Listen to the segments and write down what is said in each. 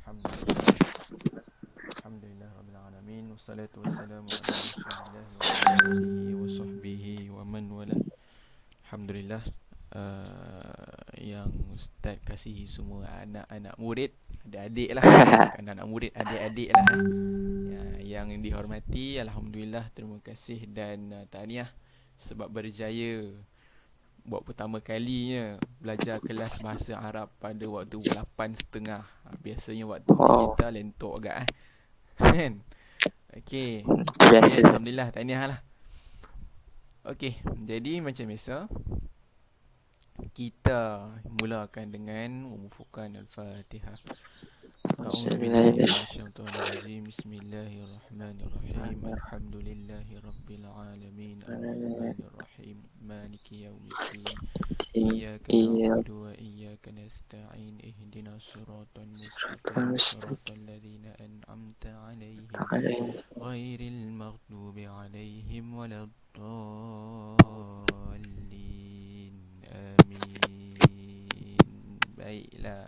Alhamdulillah. Alhamdulillah rabbil alamin. Wassalatu wassalamu ala Rasulillah wa ala alihi wa sahbihi wa man wala. Alhamdulillah. Yang ustaz kasihi semua anak-anak murid, adik-adik lah. Bukan anak murid, adik-adik lah. Yang dihormati, alhamdulillah, terima kasih dan tahniah sebab berjaya buat pertama kalinya belajar kelas bahasa Arab pada waktu 8.30. Biasanya waktu ni kita lentok agak kan. Okey. Biasa. Alhamdulillah, tahniah lah. Okey, jadi macam biasa kita mulakan dengan memufukkan Al-Fatihah. A'udzubillahi minasyaitonirrajim. Bismillahirrahmanirrahim. Alhamdulillahirabbil alamin. Arrahmanirrahim. Maliki yaumiddin. Iyyaka na'budu wa iyyaka nasta'in. Ihdinas siratal mustaqim. Siratal ladzina an'amta 'alaihim ghairil maghdubi 'alaihim waladdallin. Amin. Baiklah.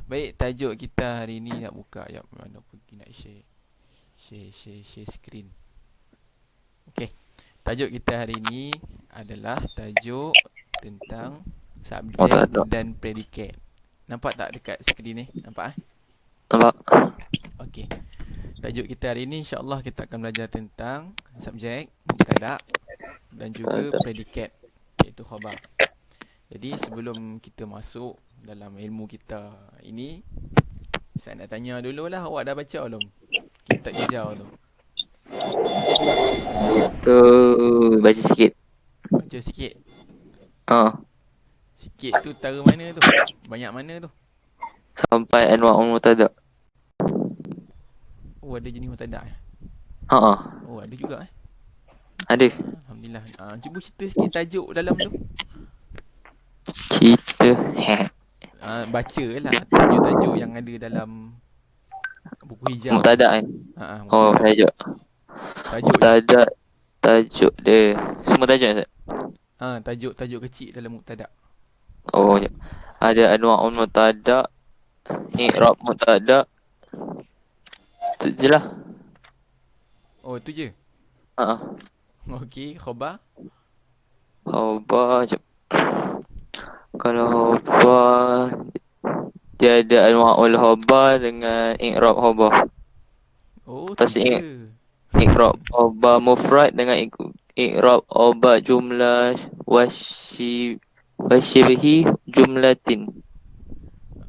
Baik, tajuk kita hari ni nak buka. Ya, mana pergi nak share screen. Okey. Tajuk kita hari ni adalah tajuk tentang subjek dan predikat. Nampak tak dekat skrin ni? Nampak Nampak. Okey. Tajuk kita hari ni insya-Allah kita akan belajar tentang subjek, mubtada dan juga predikat, iaitu khabar. Jadi sebelum kita masuk dalam ilmu kita ini, saya nak tanya dululah, awak dah baca belum kitab hijau tu? Tu baca sikit. Baca sikit. Sikit tu tara mana tu? Banyak mana tu? Sampai anwa'ul mutada. Oh, ada jenis mutada eh? Oh, ada juga eh? Ada. Alhamdulillah. Cuba cerita sikit tajuk dalam tu. Cerita. Baca lah tajuk-tajuk yang ada dalam buku hijau. Mutada kan? Mutada. Tajuk. Mutada. Tajuk dia. Semua tajuk Ustaz? Tajuk-tajuk kecil dalam mutada. Oh, ya. Ada anwa'ul mutada, i'rab mutada. Tu je lah. Oh, tu je? Okey, khabar? Khabar, kalau khabar, dia ada anwa'ul khabar dengan i'rab khabar. Oh, lepas tu je. I'rab khabar mufrad dengan i'rab khabar jumlah wasyibhi jumlatin.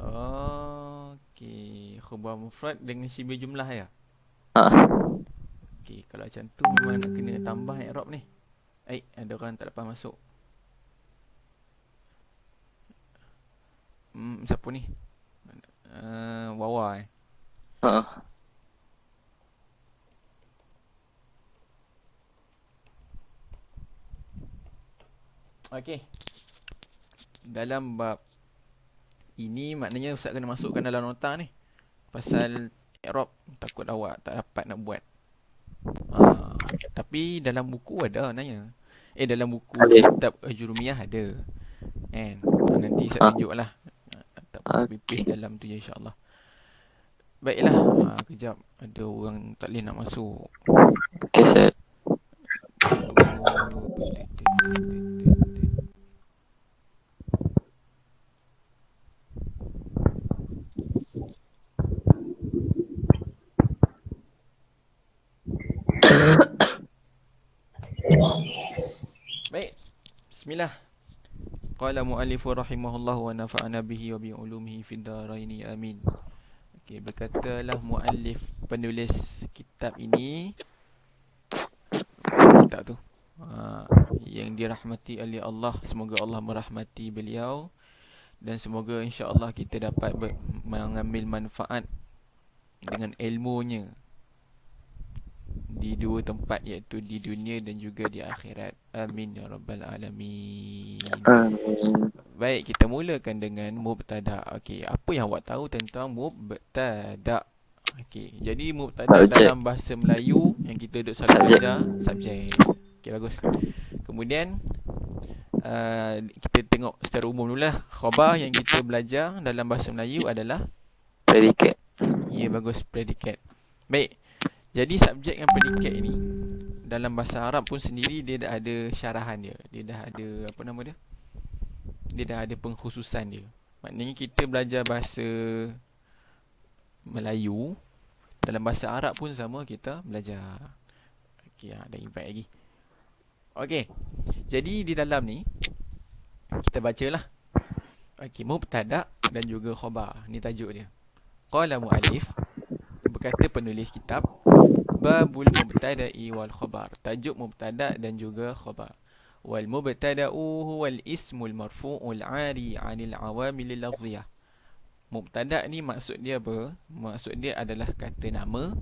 Okey, khabar mufrad dengan syibih jumlah ya? Okey, kalau macam tu memang nak kena tambah i'rab ni. Ada orang tak dapat masuk. Siapa ni? Wawa Okey. Dalam bab ini maknanya Ustaz kena masukkan dalam nota ni. Pasal i'rab takut awak tak dapat nak buat. Tapi dalam buku ada nanya. Dalam buku kitab Jurumiyah ada. Kan? Nanti saya tunjuklah. Ataupun paste dalam tu je insya-Allah. Baiklah. Kejap, ada orang tak boleh nak masuk. Okey, Ustaz. Baik. Bismillah. Qala mu'allifu rahimahullah wa nafa'ana bihi wa bi ulumihi fid dharain amin. Okey, berkatalah muallif, penulis kitab ini, kitab tu yang dirahmati oleh Allah, semoga Allah merahmati beliau dan semoga insya-Allah kita dapat mengambil manfaat dengan ilmunya di dua tempat, iaitu di dunia dan juga di akhirat. Amin ya rabbal alamin. Baik, kita mulakan dengan mubtada. Okey, apa yang awak tahu tentang mubtada? Okey, jadi mubtada dalam bahasa Melayu yang kita duk selalu belajar, subjek. Okey, bagus. Kemudian kita tengok secara umum dululah. Khabar yang kita belajar dalam bahasa Melayu adalah predikat. Ya, bagus, predikat. Baik. Jadi subjek yang predikat ni dalam bahasa Arab pun sendiri dia dah ada syarahan dia. Dia dah ada apa nama dia? Dia dah ada pengkhususan dia. Maknanya kita belajar bahasa Melayu, dalam bahasa Arab pun sama kita belajar. Okey, ada invite lagi. Okey. Jadi di dalam ni kita bacalah. Okey, mubtada dan juga khabar. Ni tajuk dia. Qala muallif, berkata penulis kitab, babul mubtada'i wal khabar. Tajuk mubtada dan juga khabar. Wal mubtada'u huwal ismul marfu'ul 'ari 'anil awamil lafziyah. Mubtada ni maksud dia apa? Maksud dia adalah kata nama.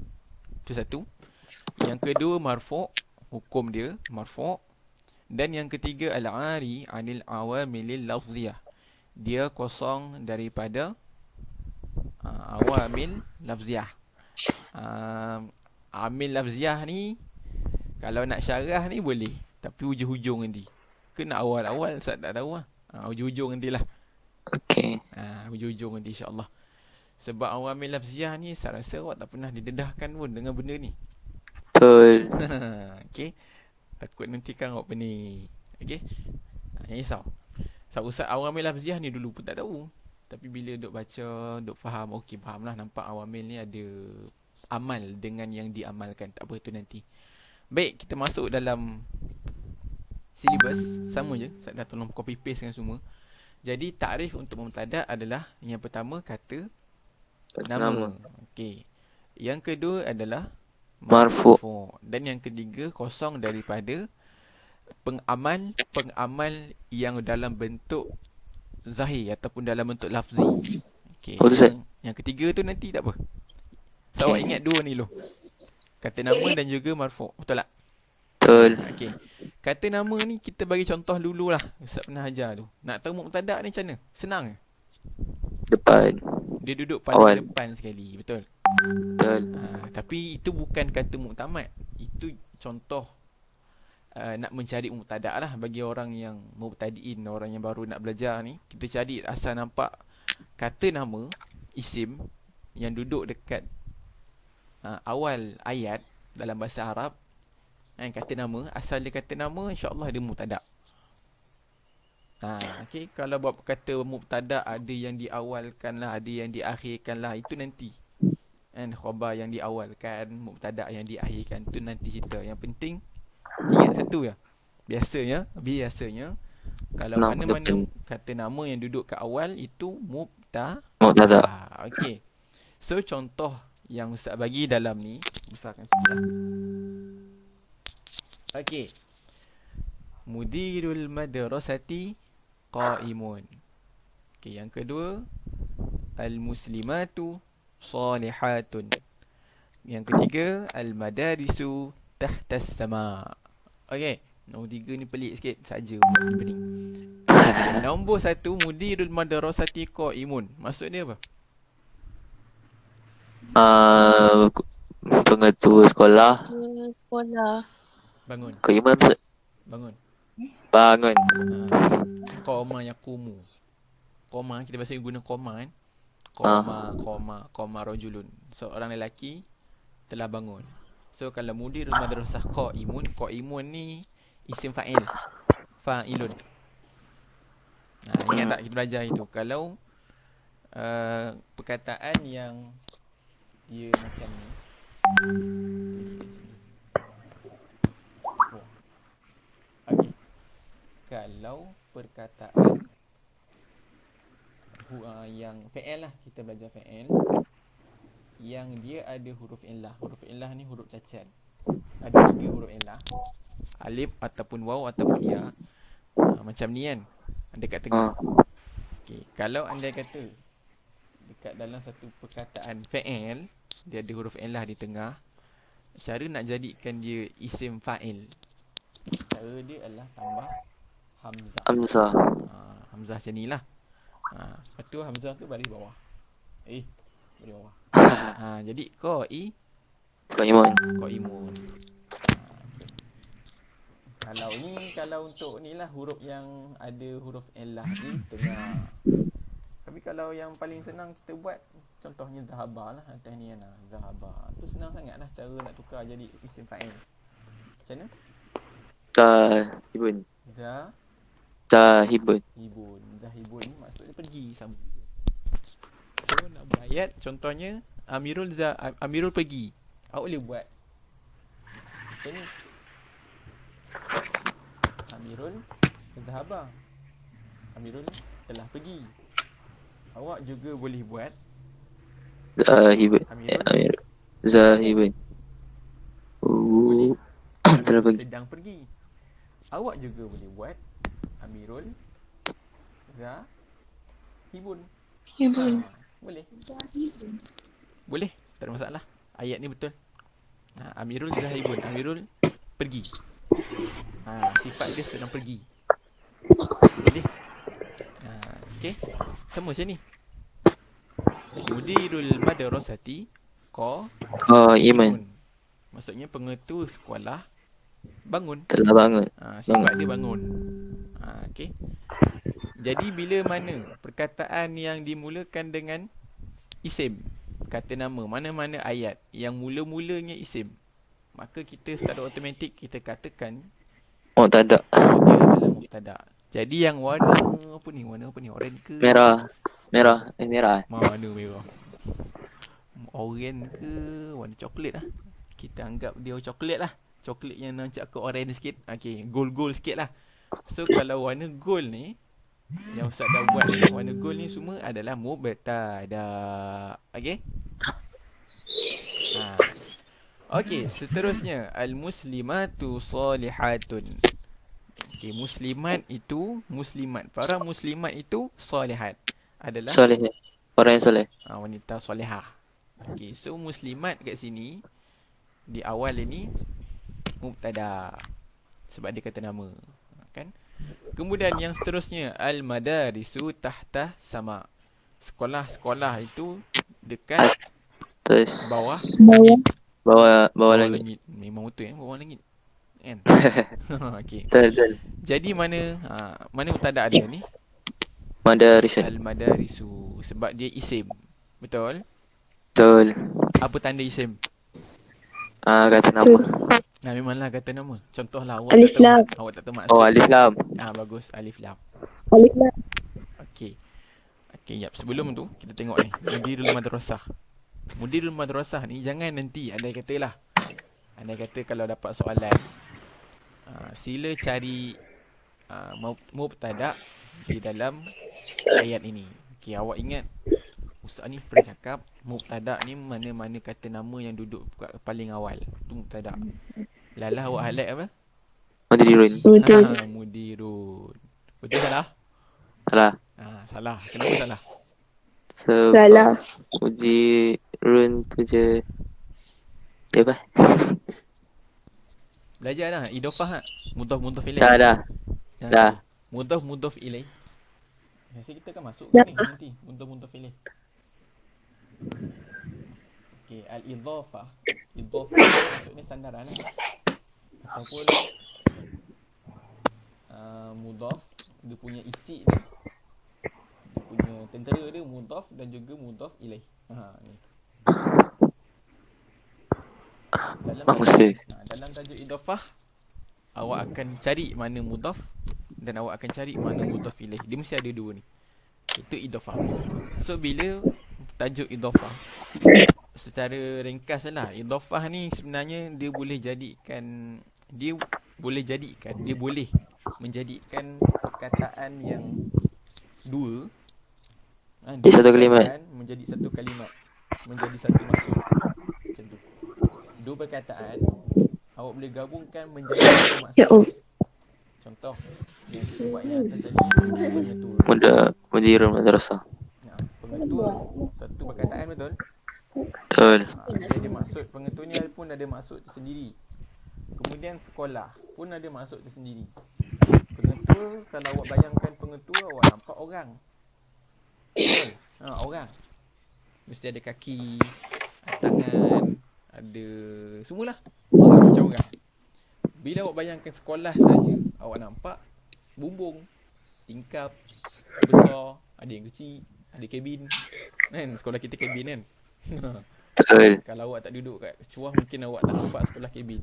Itu satu. Yang kedua marfu', hukum dia marfu'. Dan yang ketiga al-'ari 'anil awamil lafziyah. Dia kosong daripada awamil lafziyah. Amil lafziyah ni kalau nak syarah ni boleh, tapi hujung-hujung nanti. Kena awal-awal Ustaz tak tahu lah. Hujung-hujung nanti lah. Okey. Hujung-hujung nanti insya-Allah. Sebab awamil lafziyah ni saya rasa awak tak pernah didedahkan pun dengan benda ni. Betul. Okey. Takut nanti kan awak pening. Okey. Jangan risau. Ustaz awamil lafziyah ni dulu pun tak tahu. Tapi bila duk baca, duk faham, okey faham lah, nampak awamil ni ada amal dengan yang diamalkan. Tak apa, tu nanti. Baik, kita masuk dalam silibus. Sama je, saya dah tolong copy paste dengan semua. Jadi takrif untuk mubtada adalah yang pertama kata nama. Okey. Yang kedua adalah Marfu'. Dan yang ketiga kosong daripada pengamal yang dalam bentuk zahir ataupun dalam bentuk lafzi. Okey. Yang ketiga tu nanti tak apa. So awak ingat dua ni loh. Kata nama dan juga marfu'. Betul tak? Betul. Okey. Kata nama ni kita bagi contoh dululah. Ustaz pernah ajar tu. Nak tahu mubtada ni macam mana? Senang. Depan. Dia duduk paling depan sekali. Betul. Betul. Tapi itu bukan kata muktamad. Itu contoh nak mencari mubtada lah bagi orang yang mubtadiin, orang yang baru nak belajar ni. Kita cari asal nampak kata nama, isim yang duduk dekat awal ayat dalam bahasa Arab. Kata nama, asal dia kata nama, insya-Allah dia mubtada. Okey, kalau buat kata mubtada ada yang diawalkan lah, ada yang diakhirkan lah, itu nanti. Khabar yang diawalkan, mubtada yang diakhirkan, tu nanti cerita. Yang penting ingat satu ya. Biasanya kalau mana-mana kata nama yang duduk kat awal itu mubtada. Okey. So contoh yang Ustaz bagi dalam ni, besarkan sikitlah. Okey. Mudirul madrasati qaimun. Okey, yang kedua al-muslimatu salihatun. Yang ketiga al-madarisu tahtas sama. Okey, nombor 3 ni pelik sikit saja buat pening. Nombor 1 mudirul madrasati qaimun. Maksud dia apa? Pengetua sekolah. Bangun. Qaiman maksud? Bangun. Qoma yaqumu. Qoma kita biasa guna qoma kan. Qoma rajulun. Seorang lelaki telah bangun. So kalau mudirul madrasah qaimun ni isim fa'il. Fa'ilun. Ingat tak kita belajar itu. Kalau perkataan yang dia macam ni. Okey. Kalau perkataan yang fa'il lah, kita belajar fa'il yang dia ada huruf illah. Huruf illah ni huruf cacat. Ada 3 huruf illah. Alif ataupun waw ataupun ya. Macam ni kan. Dekat tengah. Okey, kalau anda kata dekat dalam satu perkataan fa'il dia ada huruf illah di tengah, cara nak jadikan dia isim fa'il, cara dia adalah tambah hamzah. Hamzah macam ni lah. Lepas tu hamzah tu baris bawah. Baris bawah. Jadi qaimun. Kalau untuk ni lah huruf yang ada huruf illah di tengah. Tapi kalau yang paling senang kita buat, contohnya zahaba lah, tahniah lah, zahaba. Tu senang sangat lah cara nak tukar jadi isim fa'il. Macam mana? Zahibun. Zahibun. Zahibun. Zahibun ni maksudnya pergi sama. So nak berayat, contohnya Amirul pergi. Awak boleh buat macam ni. Amirul zahaba. Amirul telah pergi. Awak juga boleh buat Zahibun. Amirul Zahibun. boleh. Telah Amirul pergi. sedang pergi. Awak juga boleh buat Amirul Zahibun. Boleh. Boleh, tak ada masalah. Ayat ni betul. Amirul Zahibun. Amirul pergi. Sifat dia sedang pergi. Boleh. Okay. Sama macam ni. Mudirul madrasati Iman. Maksudnya pengetua sekolah bangun. Telah bangun. Sifat dia bangun. Okay. Jadi bila mana perkataan yang dimulakan dengan isim, kata nama, mana-mana ayat yang mula-mulanya isim, maka kita secara automatik kita katakan Mubtada. dia adalah mubtada. Jadi yang warna apa ni? Oren ke? Merah. Merah. Mana merah? Oren ke warna coklat lah. Kita anggap dia coklat lah. Coklat yang nancap ke orange sikit. Okay, gold sikit lah. So kalau warna gold ni, yang Ustaz dah buat ni, warna gold ni semua adalah mubtada. Okay? Okay, seterusnya al-muslimatu salihatun. Okay, muslimat, para muslimat itu salihat. Adalah Soleh. Orang yang soleh. wanita solehah. Okay, so muslimat kat sini di awal ini mubtada sebab dia kata nama, kan? Kemudian yang seterusnya al-madarisu tahta sama. Sekolah-sekolah itu dekat Terus bawah bawah langit. Memang betul bawah langit. Kan? Okey. Betul. Jadi mana mubtada dia ni? Madarisun. Al-madarisu sebab dia isim. Betul? Betul. Apa tanda isim? Kata nama. Memanglah kata nama. Contohlah awak Alif lam. awak tak tahu maksud. Alif lam. Bagus, alif lam. Alif lam. Okey. Jap, sebelum tu kita tengok ni mudirul madrasah. Mudirul madrasah ni jangan nanti andai kata kalau dapat soalan, sila cari mubtada di dalam ayat ini. Okey, awak ingat Ustaz ni pernah cakap mubtada ni mana-mana kata nama yang duduk kat paling awal. Tu mubtada. Lalah awak highlight apa? Mudirun. Betul. Mudirun. Betul salah? Salah. Salah. Kenapa salah? Salah. Mudirun tu je. Dia apa? Belajar dah. Idofah tak? Mudhaf ilaih. Dah. Mudhaf ilaih. Biasa kita kan masuk Dah. ni nanti. Mudhaf ilaih. Okey, al-idhafah. Idhafah maksudnya sandaran lah. Ataupun mudhaf, dia punya isi dia. Dia punya tentera dia mudhaf dan juga mudhaf ilaih. Ni. Dalam tajuk idhafah, awak akan cari mana mudhaf dan awak akan cari mana mudhaf ilaih. Dia mesti ada dua ni. Itu idhafah. So bila tajuk idhafah, secara ringkas lah, idhafah ni sebenarnya dia boleh menjadikan perkataan yang dua satu kalimat. menjadi satu kalimat, menjadi satu maksud. Macam tu. Dua perkataan awak boleh gabungkan menjadi satu maksud. Ya Allah. Contoh yang kita buat yang atas tadi, pengetua. Mudirul madrasah. Pengetua satu perkataan, betul? Betul. Dia ada maksud, pengetua ni pun ada maksud tersendiri. Kemudian sekolah pun ada maksud tersendiri. Pengetua, kalau awak bayangkan pengetua, awak nampak orang. Betul? Orang. Mesti ada kaki, tangan, ada semualah. Orang macam orang. Bila awak bayangkan sekolah saja, awak nampak bumbung, tingkap, besar, ada yang kecil. Ada kabin. Kan sekolah kita kabin kan. Betul. Kalau awak tak duduk kat Cepuah, mungkin awak tak nampak sekolah kabin.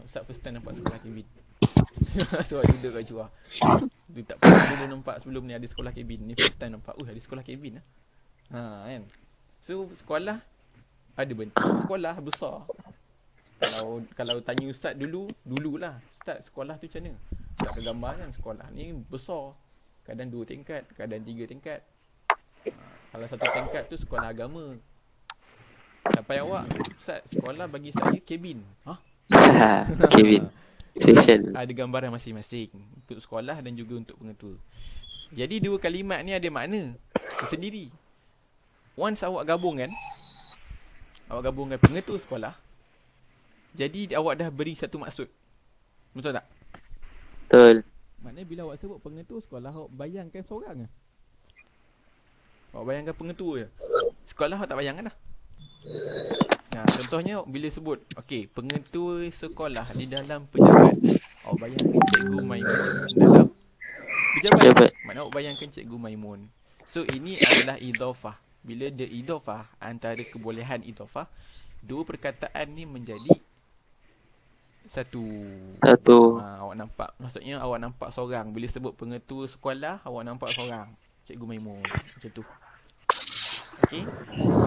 Ustaz first time nampak sekolah kabin. So awak duduk kat Cepuah. Tu tak pernah dulu nampak sebelum ni ada sekolah kabin. Ni first time nampak. Ada sekolah kabin lah. Kan. So sekolah ada bentuk sekolah besar. Kalau tanya ustaz dululah. Ustaz sekolah tu macam mana? Ustaz akan gambarkan sekolah ni besar. Kadang 2 tingkat, kadang 3 tingkat. Kalau 1 tingkat tu sekolah agama. Sampai awak, Ustaz sekolah bagi saya kabin. Kevin. Special. Ada gambaran masing-masing untuk sekolah dan juga untuk pengetua. Jadi 2 kalimat ni ada makna tersendiri. Once awak gabungkan pengetua sekolah, jadi awak dah beri satu maksud. Betul tak? Betul. Maknanya bila awak sebut pengetua sekolah, awak bayangkan seorang ke? Awak bayangkan pengetua je. Sekolah awak tak bayangkan dah. Contohnya bila sebut pengetua sekolah di dalam pejabat, awak bayangkan Cikgu Maimun dalam pejabat. Maknanya awak bayangkan Cikgu Maimun. So ini adalah idhafah. Bila dia idhafah, antara kebolehan idhafah, 2 perkataan ni menjadi satu. Awak nampak, maksudnya awak nampak seorang. Bila sebut pengetua sekolah, awak nampak seorang, Cikgu Maimun. Macam tu. Okay.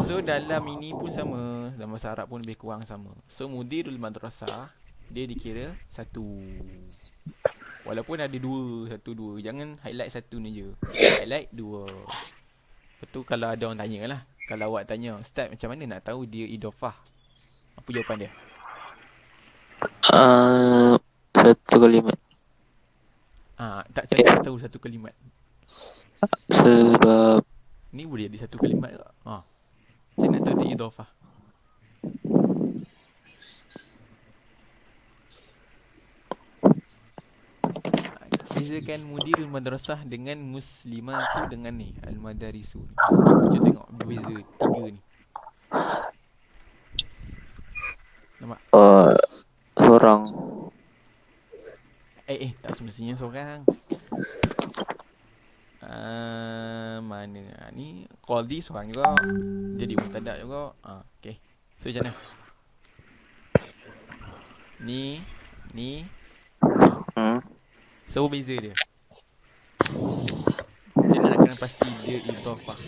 So dalam ini pun sama, dalam bahasa Arab pun lebih kurang sama. So mudirul madrasah, dia dikira satu. Walaupun ada 2, jangan highlight satu ni je, highlight 2. Lepas tu kalau ada orang tanya lah, kalau awak tanya, Ustaz macam mana nak tahu dia idhafah, apa jawapan dia? Satu kalimat. Tak macam mana nak tahu satu kalimat? Sebab Ni boleh jadi satu kalimat ke? Macam nak tahu dia idhafah? Bezakan mudirul madrasah dengan muslimatu dengan ni al-madarisu. Kita tengok beza 3 ni. Nampak? Seorang. Tak semestinya seorang. Mana ni qadi seorang juga, jadi mubtada juga. Okay. So macam mana? Ni so beza dia. Macam mana nak kena pasti dia idhafah?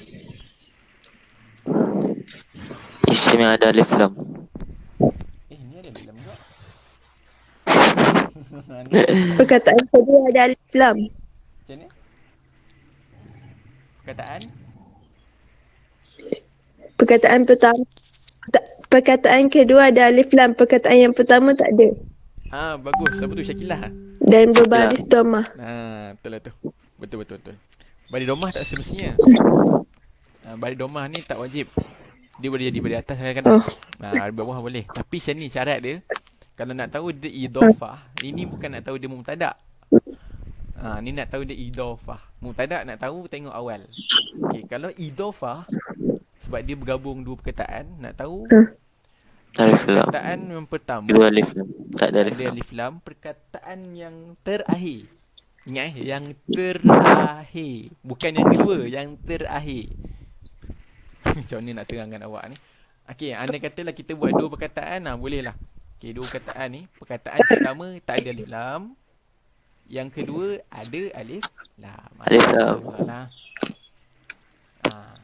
Isim yang ada alif lam. Ni ada dalam juga. Perkataan kedua ada alif lam. Macam ni? Perkataan kedua ada alif lam. Perkataan yang pertama tak ada. Bagus. Siapa tu? Syakilah? Dan berbaris domah. Betul lah tu. Betul. Baris domah tak semestinya. Baris domah ni tak wajib. Dia boleh jadi baris atas kadang-kadang. Di bawah boleh. Tapi macam ni syarat dia. Kalau nak tahu dia idhafah, ini bukan nak tahu dia mubtada'. Ni nak tahu dia idhafah. Mubtada' nak tahu tengok awal. Kalau idhafah, sebab dia bergabung 2 perkataan, nak tahu Alif lam. perkataan yang pertama Dua alif lam. Tak ada alif lam. Perkataan yang terakhir. Ingat yang terakhir. Bukan yang kedua, yang terakhir. Macam mana nak terangkan awak ni? Anda katalah kita buat 2 perkataan, boleh lah. 2 perkataan ni. Perkataan pertama tak ada alif lam. Yang kedua ada alif lam. Alif lam. Masalah.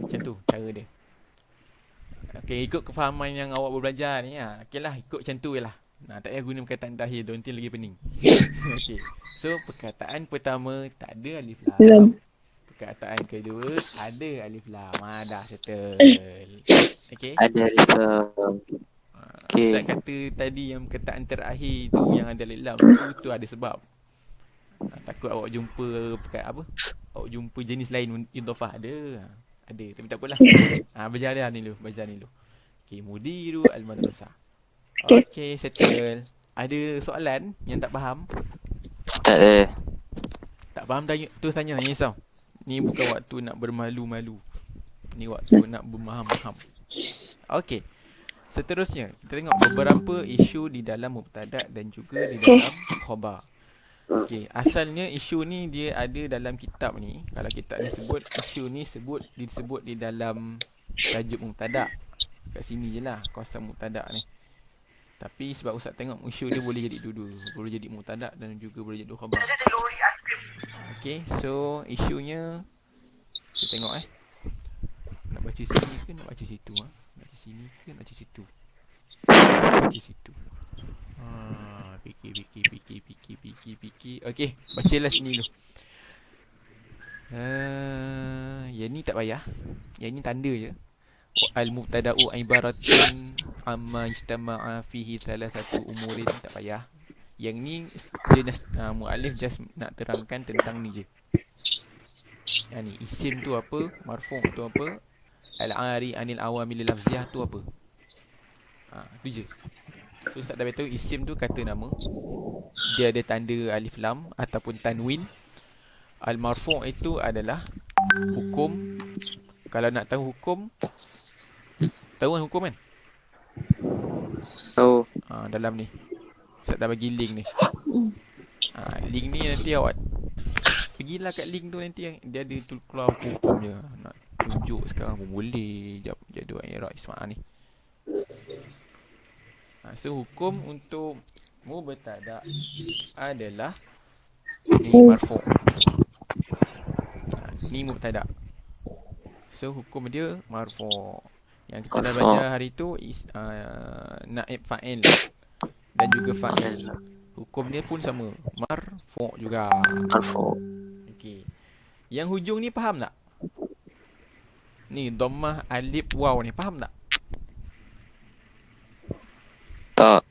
Macam tu cara dia. Ikut kefahaman yang awak belajar ni. Ikut macam tu je lah. Tak payah guna perkataan terakhir tu, nanti lagi pening. So perkataan pertama tak ada alif lam. Perkataan kedua ada alif lam. Dah settle. Ada alif lam. Ustaz kata tadi yang perkataan terakhir tu yang ada alif lam tu ada sebab. Takut awak jumpa awak jumpa jenis lain idhafah. Ada, tapi tak apalah. Belajar ni dulu. Mudiru al-madrasah. Settle. Ada soalan yang tak faham? Tak ada. Tak faham tanya, risau. Ni bukan waktu nak bermalu-malu. Ni waktu nak bermaham-maham. Seterusnya, kita tengok beberapa isu di dalam mubtada' dan juga di dalam khabar. Okey, asalnya isu ni dia ada dalam kitab ni. Kalau kitab ni sebut, isu ni disebut di dalam tajuk mubtada'. Kat sini je lah kuasa mubtada' ni. Tapi sebab Ustaz tengok isu dia boleh jadi dua-dua. Boleh jadi mubtada' dan juga boleh jadi khabar. Okey, so isunya kita tengok nak baca sini ke nak baca situ Nak baca sini ke nak baca situ? Baca situ. Fikir. Okey, bacalah sini dulu. Yang ni tak payah. Yang ni tanda je. Al-mubtada'u ibaratun amma ijtama'a fihi salasatu umurin. Tak payah. Yang ni dia mu'alif just nak terangkan tentang ni je. Yang ni isim tu apa, marfu' tu apa, al-ari anil awamil lafziyah tu apa. Tu je. So Ustaz dah beritahu isim tu kata nama. Dia ada tanda alif lam ataupun tanwin. Al-marfu' itu adalah hukum. Kalau nak tahu hukum, tahu kan hukum kan? Oh, Dalam ni Ustaz dah bagi link ni. Link ni nanti awak pergilah kat link tu, nanti yang dia ada tu keluar hukum je. Nak tunjuk sekarang pun boleh. Jap jadual Iraq Ismail ni. So hukum untuk mubtada' adalah ni marfu'. Ni mubtada'. So hukum dia marfu'. Yang kita dah belajar hari tu naib fa'il dan juga fa'il. Hukum dia pun sama, marfu' juga. marfu'. Okey. Yang hujung ni faham tak? Ni dhammah alif waw ni faham tak? Tak.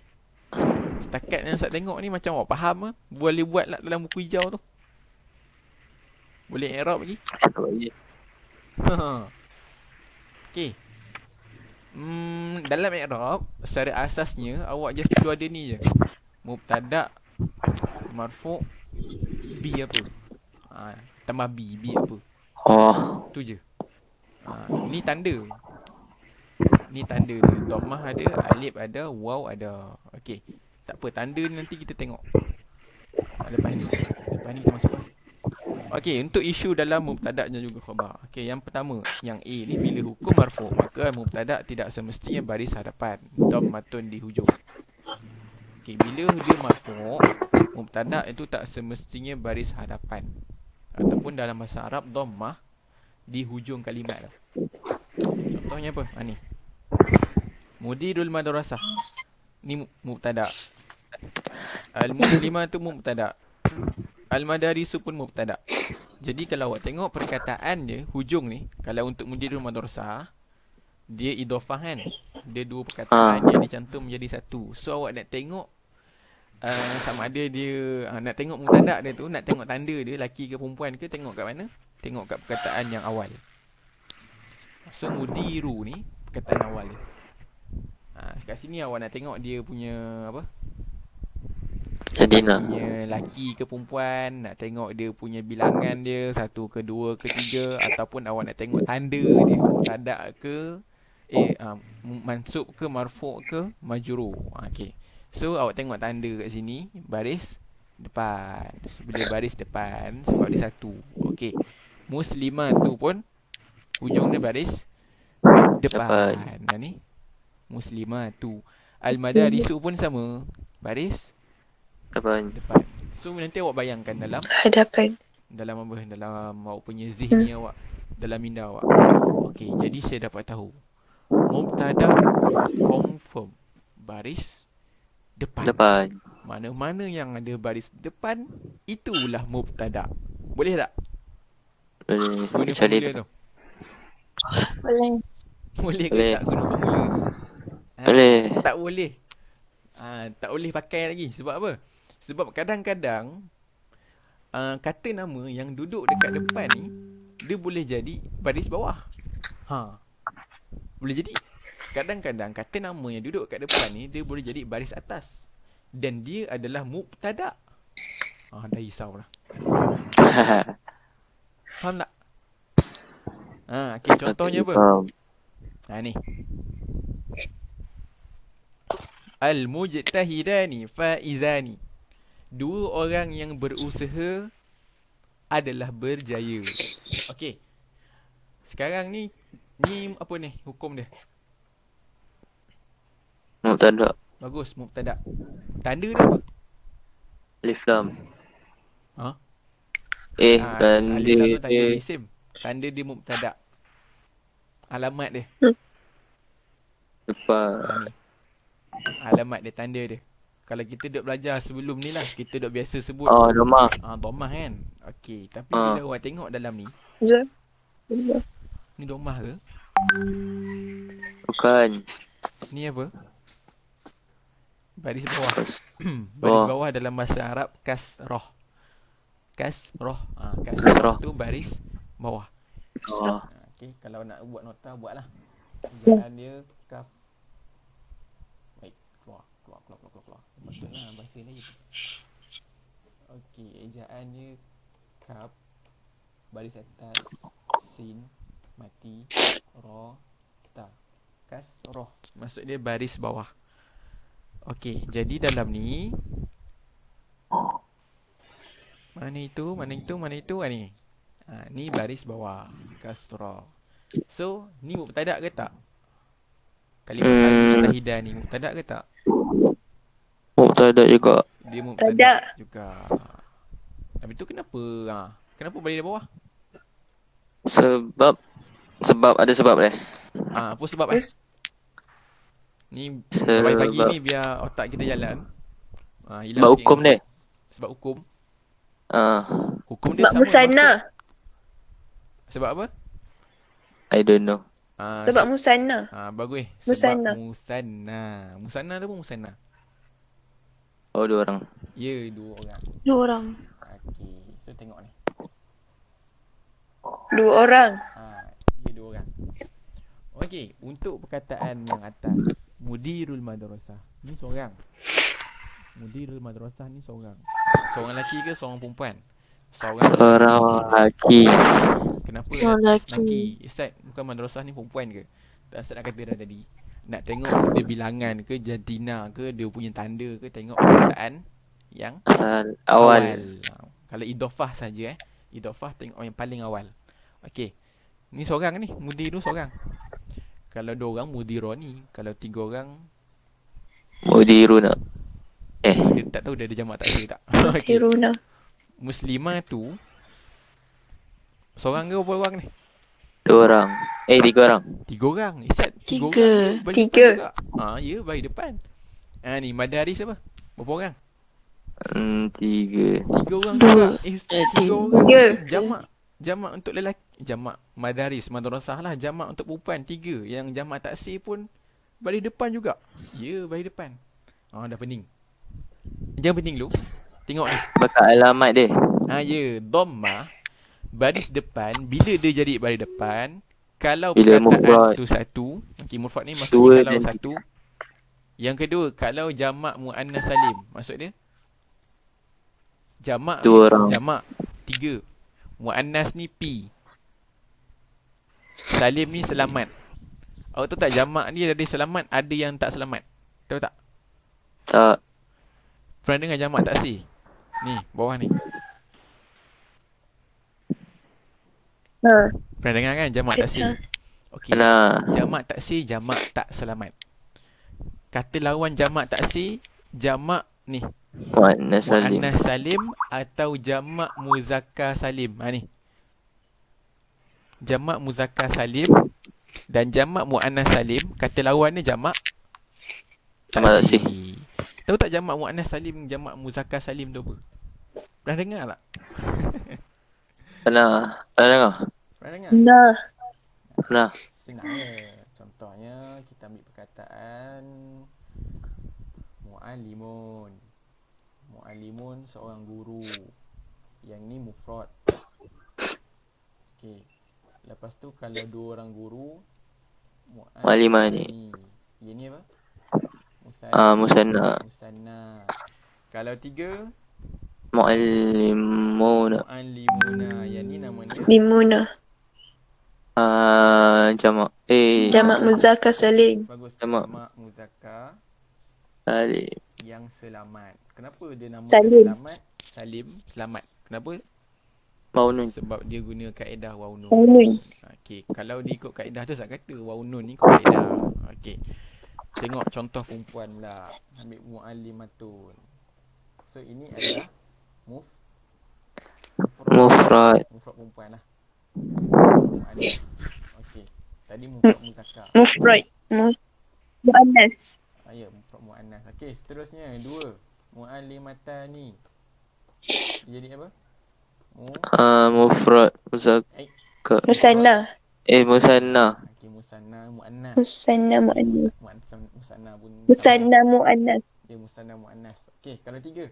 Setakat yang Ustaz tengok ni macam awak faham ke? Boleh buat lah dalam buku hijau tu. Boleh i'rab lagi? Okey. Dalam i'rab secara asasnya awak just perlu ada ni je. Mubtada' marfu' bi apa? Tambah bi apa? Oh, Tu je. Ni tanda. Ni tanda dia. Dhammah ada, alif ada, waw ada. Okey. Tak apa, tanda ni nanti kita tengok. Lepas ni kita masuk lah. Okey, untuk isu dalam mubtada' dan juga khabar. Okey, yang pertama, yang A ni bila hukum marfu', maka mubtada' tidak semestinya baris hadapan, dhammatun di hujung. Okey, bila dia marfu', mubtada' itu tak semestinya baris hadapan. Ataupun dalam bahasa Arab dhammah di hujung kalimat lah. Contohnya apa? Ni. Mudirul madrasah. Ni mubtada'. Al-muslimatu mubtada'. Al-madarisu pun mubtada'. Jadi kalau awak tengok perkataan dia, hujung ni, kalau untuk mudirul madrasah, dia idhafah kan? Dia dua perkataan yang dicantum menjadi satu. So awak nak tengok sama ada dia nak tengok mubtada' dia tu, nak tengok tanda dia laki ke perempuan ke, tengok kat mana? Tengok kat perkataan yang awal. So mudiru ni perkataan awal dia. Kat sini awak nak tengok dia punya apa? jadi nak. Punya laki ke perempuan, nak tengok dia punya bilangan dia, 1 ke 2 ke 3, ataupun awak nak tengok tanda dia, mubtada' ke mansub ke, marfu' ke, majrur. Okey. So awak tengok tanda kat sini, baris depan. Bila baris depan sebab dia satu. Okey. Muslimah tu pun hujung dia baris depan. Ni muslimah tu. Al-madarisu pun sama, baris Depan. So nanti awak bayangkan dalam Hadapan. dalam apa? Dalam awak punya zihni awak, dalam minda awak. Okey, jadi saya dapat tahu mubtada' confirm baris depan. Mana-mana yang ada baris depan, itulah mubtada'. Boleh tak? Boleh. Guna Kecuali formula tu. Boleh. Boleh ke Boleh. tak guna formula tu? Boleh. Tak boleh. Tak boleh pakai lagi. Sebab apa? Sebab kadang-kadang kata nama yang duduk dekat depan ni, dia boleh jadi baris bawah. Boleh jadi. Kadang-kadang kata nama yang duduk kat depan ni, dia boleh jadi baris atas. Dan dia adalah mubtada'. Dah risau lah. Faham tak? Okay, contohnya apa? Ni. Al-mujtahidani faizani. Dua orang yang berusaha adalah berjaya. Okey. Sekarang ni apa ni hukum dia? Mubtada. Bagus, mubtada. Tanda dia apa? Alif lam. Ha? Tanda Alif lam tu tanda dia. dia isim. Tanda dia mubtada. Alamat dia. Lepas. Ni. Alamat dia, tanda dia. Kalau kita duk belajar sebelum ni lah, kita duk biasa sebut Domah. domah kan. Okey, tapi Ah. bila awak tengok dalam ni, Je. ni domah ke? Bukan. Ni apa? Baris bawah. Kas- Baris bawah. bawah dalam bahasa Arab kasrah. Kasrah. Kasrah. Kasrah tu baris bawah. Okey, kalau nak buat nota buatlah. Ejaan dia kaf. Baik, keluar. Maksudnya bahasa ni. Okey, ejaan dia kaf, baris atas, sin, mati, ra, ta. Kasrah. Maksud dia baris bawah. Okey, jadi dalam ni mana itu? Ni. Ni baris bawah, kasrah. So, ni mubtada ke tak? Kalimah al-mujtahidah ni mubtada ke tak? Mubtada juga. Dia mubtada Tak. juga. Tapi tu kenapa? Kenapa baris dia bawah? Sebab ada sebab dia. Apa sebab Ni Sebab- pagi ni biar otak kita jalan. Hilang Sebab sikit hukum ngantuk. dia. Sebab hukum. Ah, Hukum dia Sebab sama musanna. maksud. Sebab apa? I don't know. Sebab musanna. Bagus. Musanna. Sebab musanna. Musanna tu pun musanna. Oh, 2 orang. Ya, 2 orang. 2 orang. Okey, so tengok ni. 2 orang. Ya, 2 orang. Okey, untuk perkataan yang atas, mudirul madrasah ni seorang. Mudirul madrasah ni seorang. Seorang lelaki ke seorang perempuan? Seorang lelaki. Kenapa Seorang lelaki? Ustaz, bukan madrasah ni perempuan ke? Tak, Ustaz nak kata dah tadi. Nak tengok dia bilangan ke, jantina ke, dia punya tanda ke, tengok perkataan yang Asal awal. Kalau idofah saja idofah tengok yang paling awal. Okey. Ni seorang ni, mudir tu seorang. Kalau 2 orang mudironi, kalau 3 orang Mudiruna. dia tak tahu dia ada jamak taksir tak. Okey. Tiruna. Muslimah tu seorang ke berapa orang ni? 2 orang. 3 orang. 3 orang. Isat 3 Tiga. orang. Baris Tiga. depan juga. Ya, baris depan. Ni madaris apa? Berapa orang? 3. 3 orang juga. Ustaz, 3 orang. Tiga. Jamak untuk lelaki, jamak madaris, madrasah lah. Jamak untuk perempuan 3. Yang jamak taksir pun baris depan juga. Ya, baris depan. Dah pening. Jangan pening dulu. Tengok ni. Bakal alamat dia. Ya, dhammah baris depan. Bila dia jadi baris depan, kalau Bila perkataan mufrad. tu satu, okey, mufrad ni Dua maksudnya kalau dan satu. Yang kedua, kalau jamak muannas salim, maksud dia jamak 2 orang. jamak 3. Muannas ni P. Salim ni selamat. Awak tahu tak jamak ni ada selamat, ada yang tak selamat. Tahu tak? Tak. Pernah dengar jamak taksir? Ni, bawah ni. Pernah dengar kan jamak taksir? Okey. Nah. Jamak taksir, jamak tak selamat. Kata lawan jamak taksir, jamak ni, Muannas salim. muannas salim atau jamak muzakkar salim. Ni. Jamak muzakkar salim dan jamak muannas salim, kata lawan ni jamak Jamak taksir. taksir. Tahu tak jamak muannas salim, jamak muzakkar salim tu apa? Pernah dengar tak? Pernah dengar? Pernah dengar? Nah. Pernah. Senang je. Contohnya kita ambil perkataan muallimun. Muallimun seorang guru. Yang ni mufrad. Okey. Lepas tu kalau 2 orang guru, Muallimah ni. Yang ni apa? Musanna. Musanna. Kalau 3, Muallimuna. muallimuna. Yang ni namanya Limuna. Jamak. Jamak muzakkar salim. bagus. Jamak. Jamak muzakkar Salim. yang selamat. Kenapa dia namakan Salim. selamat Salim selamat? Kenapa? Maunun. Sebab dia guna kaedah waunun. Waunun. Okey, kalau dia ikut kaedah tu tak kata waunun ni ikut kaedah. Okey. Tengok contoh perempuan pula. Ambil muallimatun. So ini adalah Mufrad. mufrad perempuan lah. Muannas. Okey. Tadi mufrad muzakkar. Mufrad. Muannas. Ya, mufrad muannas. Okey, seterusnya 2. Muallimatani. Jadi apa? Mufrad muzakkar. Musanna. Musanna. Okey, musanna muannas. Musanna muannas. Musanna pun Musanna muannas. dia musanna muannas. Okey, kalau 3.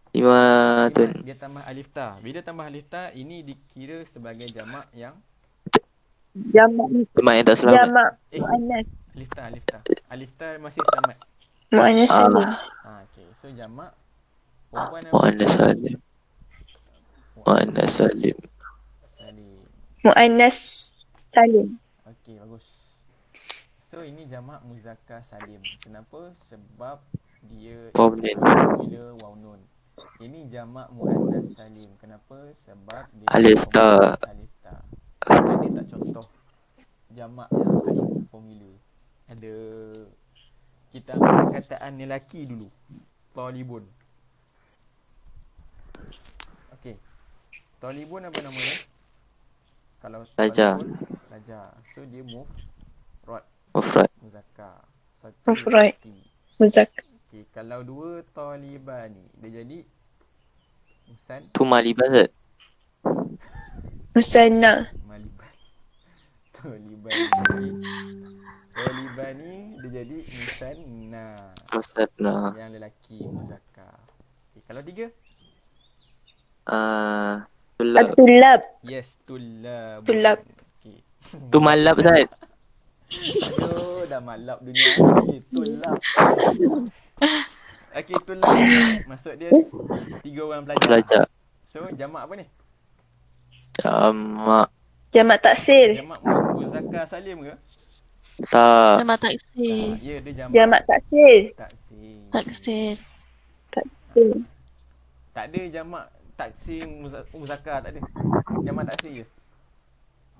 Limatun. Dia tambah alif ta. Bila tambah alif ta, ini dikira sebagai jamak yang Jamak Jamak yang tak selamat. jamak muannas. alif ta. Alif ta masih selamat. Muannas salim. Okey. So jamak perempuan apa? Muannas salim. Muannas salim. Salim. Muannas salim. Okey, bagus. So ini jamak muzakkar salim. Kenapa? Sebab dia Waunun. formula waunun. Ini jamak muannas salim. Kenapa? Sebab dia Alif ta. alif ta. Ada tak contoh jamak yang tak ikut formula? Ada. Kita ambil perkataan lelaki dulu. Talibun. Okey. Talibun apa nama dia? Kalau Pelajar. talibun, pelajar. So dia mufrad Mufrad. muzakkar. Satu Mufrad. lelaki. Muzakkar. Okey, kalau 2 talibani, dia jadi Tu maliban Zat. Musanna. maliban. Talibani. Okey. Talibani dia jadi musanna. Musanna. Yang lelaki muzakkar. Okey, kalau 3? Tulab. At-tulab. Yes, tulab. Tulab. Okey. Tu malap Zat. Aduh, dah malap dunia. Okey, tulab. Okey, tulab. Maksud dia 3 orang pelajar. Pelajar. So, jamak apa ni? Jamak. Jamak taksir. Jamak muzakkar salim ke? Tak. Jamak taksir. Ya, dia Jamak taksir. taksir. Taksir. Taksir. Tak ada jamak taksir muzakkar, tak ada. Jamak taksir je.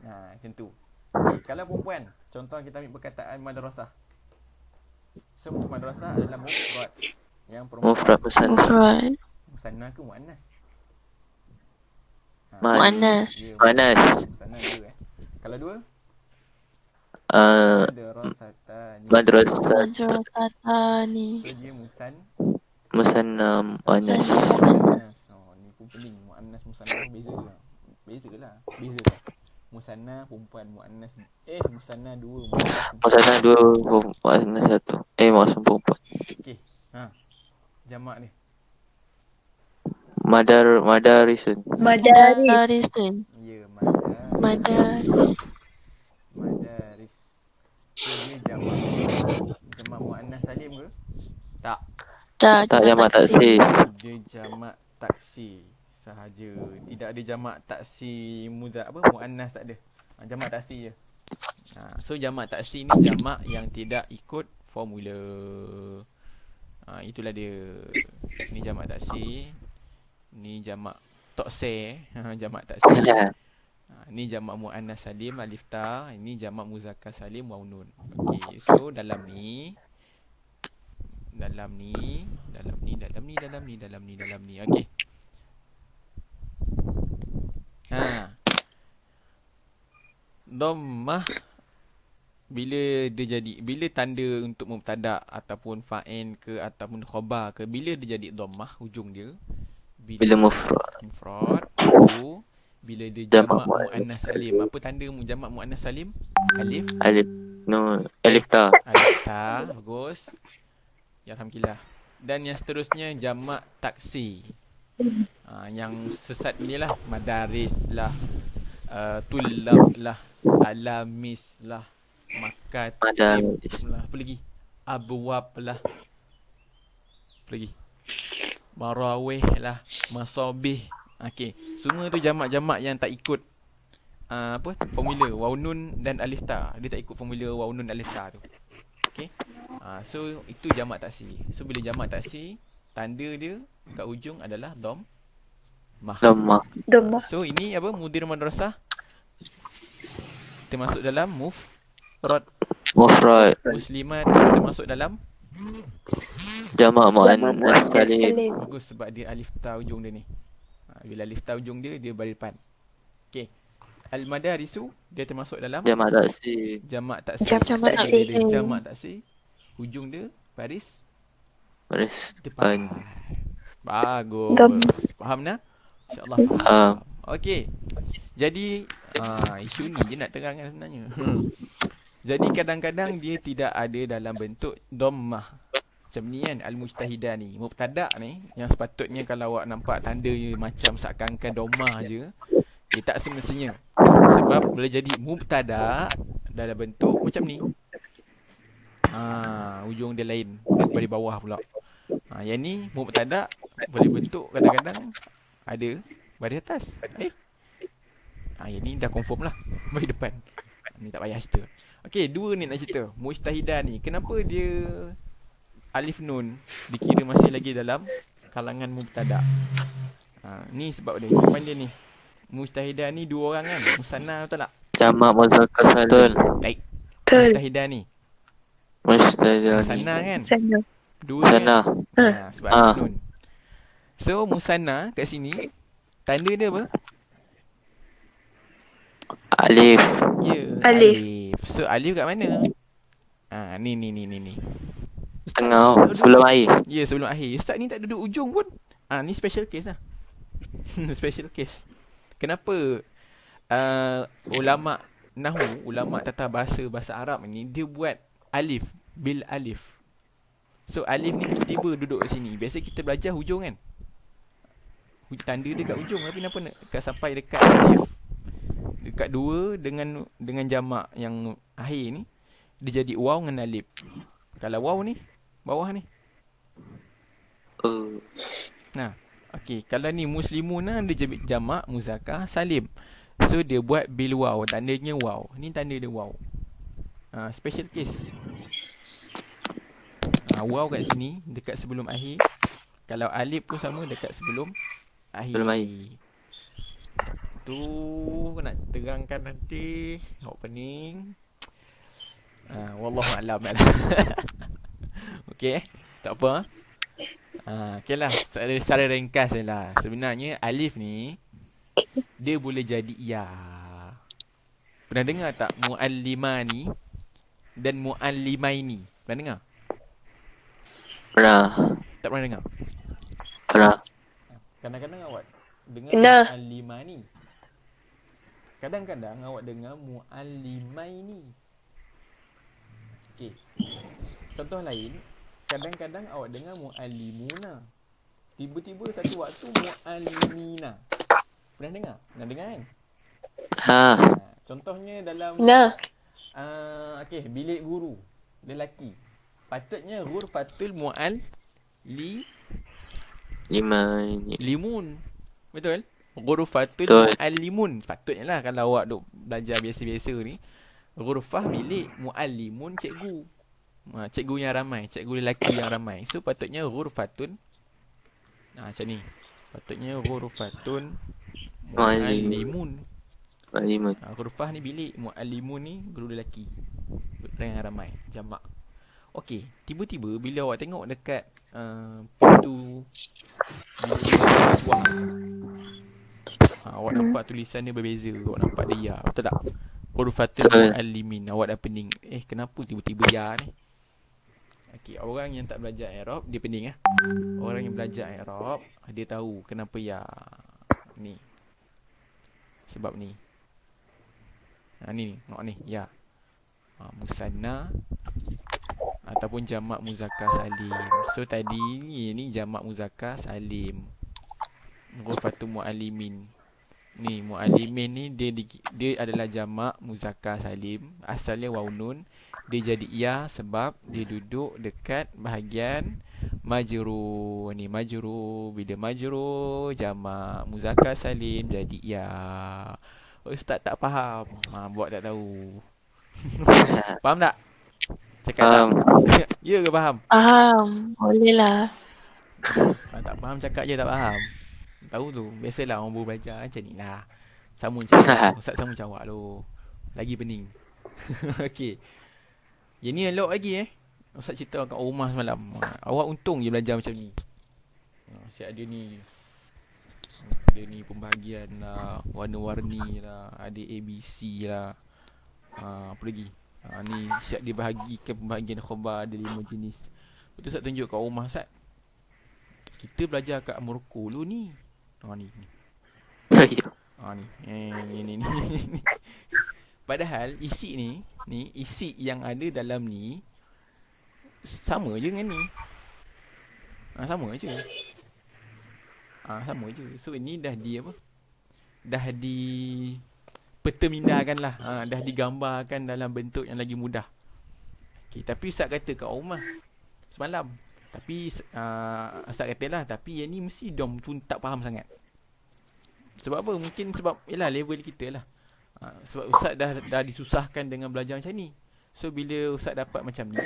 Macam tu. Okey, kalau perempuan, contoh kita ambil perkataan madrasah. So, madrasah adalah mufrad. Yang perempuan. Mufrad musanna. Mufrad. Musanna ke muannas? Muannas. Ya, Muannas. musanna 2 Kalau 2? Madrasatani. Madrasah. Madrasatani. So, dia Musanna muannas. muannas. Oh, ni pun pening. Muannas musanna pun beza ke? Beza lah. Musanna perempuan, muannas musanna 2, Musanna 2, muannas 1. Maksud perempuan. Okey. Jamak ni. Madarisun. Madaris. Madarisun. Ya, Madaris. madaris. So dia jamak muannas salim ke? Tak. Tak, Tak jamak taksir. Dia jamak taksir sahaja. Tidak ada jamak taksir muannas tak ada. Jamak taksir je. So jamak taksir ni jamak yang tidak ikut formula. Itulah dia. Ni jamak taksir. Ni jamak taksir. Jamak taksir. Ni jamak muannas salim alif ta. Ini jamak muzakkar salim waw nun. Okey. So dalam ni. Okey. Dhammah bila tanda untuk mubtada ataupun fa'il ke ataupun khabar ke, bila dia jadi dhammah hujung dia? Bila mufrad. Tu bila dia jamak Jamak muannas salim. Apa tanda jamak muannas salim? Alif ta. Alif ta. Bagus. Ya, alhamdulillah. Dan yang seterusnya jamak taksir. Yang sesat ni lah, madaris lah, tulab lah, talamis lah, makatib lah, apa lagi? Abwab lah. Apa lagi? Marawih lah, masabih. Okey, semua tu jamak-jamak yang tak ikut formula waw nun dan alif ta. Dia tak ikut formula waw nun alif ta tu. Okey. So itu jamak taksir. So bila jamak taksir, tanda dia kat ujung adalah dhammah. Dhammah. Dhammah. So ini apa, mudir madrasah termasuk dalam mufrad. Mufrad. Muslimat termasuk dalam Jamak muannas salim. Salim. bagus sebab dia alif ta ujung dia ni. Bila alif ta ujung dia baris depan. Okey. Al-madarisu dia termasuk dalam Jamak taksir. jamak taksir. Jamak So, taksir. bila dia jamak taksir, ujung dia baris Baris depan. depan. Bagus. Dhammah. Faham dah? InsyaAllah Faham. faham. Okey. Jadi isu ni je nak terangkan sebenarnya. Jadi kadang-kadang dia tidak ada dalam bentuk dhammah. Macam ni kan, al-mujtahidah ni. Mubtada' ni yang sepatutnya kalau awak nampak tanda dia macam seakan-akan dhammah je, tak semestinya. Sebab boleh jadi mubtada' dalam bentuk macam ni. Ujung dia lain, dari bawah pula. Yang ni mubtada' boleh bentuk kadang-kadang ada baris atas. Yang ni dah confirm lah, baris depan. Ni tak payah cerita. Okey, dua ni nak cerita. Mujtahidah ni, kenapa dia alif nun dikira masih lagi dalam kalangan mubtada'? Ni sebab dia. Jawapan dia ni. Mujtahidah ni dua orang kan? Musanna betul tak? Jamak muzakkar salim. Baik. Betul. Mujtahidah ni. Mustahidah ni. Musanna kan? Sana. Dua kan? Sana. Sebab alif nun. So, musanna kat sini, tanda dia apa? Alif. Ya, Alif. So, alif kat mana? Ni. Tengah sebelum air. Ya, sebelum akhir. Ustaz ni tak duduk ujung pun. Ni special case lah. Special case. Kenapa ulama' nahwu, ulama' tata bahasa Arab ni, dia buat alif, bil alif. So, alif ni tiba-tiba duduk kat sini. Biasa kita belajar hujung kan? Tanda dia kat ujung. Tapi kenapa nak sampai dekat alif? Dekat dua dengan jamak yang akhir ni, dia jadi waw dengan alif. Kalau waw ni, bawah ni. Nah, okey. Kalau ni muslimuna, dia jadi jamak muzakkar salim. So dia buat bil waw, tandanya waw. Ni tanda dia waw. Special case. Waw kat sini dekat sebelum akhir. Kalau alif pun sama dekat sebelum akhir. Sebelum akhir. Tu nak terangkan nanti opening. Wallahu a'lam. Okey, tak apa. Okeylah, secara ringkas je lah. Sebenarnya alif ni dia boleh jadi ya. Pernah dengar tak muallimani dan muallimaini? Pernah dengar? Pernah. Tak pernah dengar? Pernah. Kadang-kadang awak dengar Pernah. muallimani. Kadang-kadang awak dengar muallimaini. Okey. Contoh lain, kadang-kadang awak dengar muallimuna. Tiba-tiba satu waktu muallimina. Pernah dengar? Pernah dengar kan? Contohnya dalam Nah. okey, bilik guru lelaki. Patutnya ghurfatul limun. Betul? Ghurfatul Betul. muallimun. Patutnya lah kalau awak duk belajar biasa-biasa ni. Ghurfah bilik muallimun cikgu. Cikgu yang ramai, cikgu lelaki yang ramai. So patutnya ghurfatun. Macam ni. Patutnya ghurfatun muallimun. Ghurfah ni bilik, muallimun ni guru lelaki. Orang yang ramai, jamak. Okey, tiba-tiba bila awak tengok dekat pintu bilik keluar, awak nampak tulisan dia berbeza. Awak nampak dia ya, betul tak? Ghurfatul muallimin. Awak dah pening. Kenapa tiba-tiba ya ni? Okey, orang yang tak belajar i'rab dia pening . Orang yang belajar i'rab dia tahu kenapa ya ni. Sebab ni. Ni tengok ni ya. Musanna ataupun jamak muzakkar salim. So tadi ni jamak muzakkar salim. Ghurfatul muallimin. Ni muallimin ni dia adalah jamak muzakkar salim. Asalnya waw nun. Dia jadi ya sebab dia duduk dekat bahagian majrur. Ni majrur. Bila majrur jamak muzakkar salim jadi ya. Ustaz tak faham. Buat tak tahu. Faham tak? Cakap tak? Faham. Ya ke faham? Faham. Boleh lah. Tak faham cakap je tak faham. Tahu tu, biasalah orang baru belajar macam ni lah. Sama macam awak, Ustaz sama macam awak tu. Lagi pening. Okey. Yang ni elok lagi Ustaz cerita kat rumah semalam. Awak untung je belajar macam ni. Siap ada ni. Ada ni pembahagian lah, warna-warni lah, ada ABC lah. Apa lagi? Ni siap dibahagikan pembahagian khabar ada 5 jenis. Betul Ustaz tunjuk kat rumah Ustaz. Kita belajar kat Morocco dulu ni. Ni. Ni. Padahal isi ni isi yang ada dalam ni sama je dengan ni. Sama je. Sama je. So ini dah di apa? Dah di peterminakan lah. Dah digambarkan dalam bentuk yang lagi mudah. Okay, tapi Ustaz kata kat rumah semalam. Tapi Ustaz kata lah, tapi yang ni mesti diorang pun tak faham sangat. Sebab apa? Mungkin sebab yalah level kita lah. Sebab Ustaz dah disusahkan dengan belajar macam ni. So bila Ustaz dapat macam ni,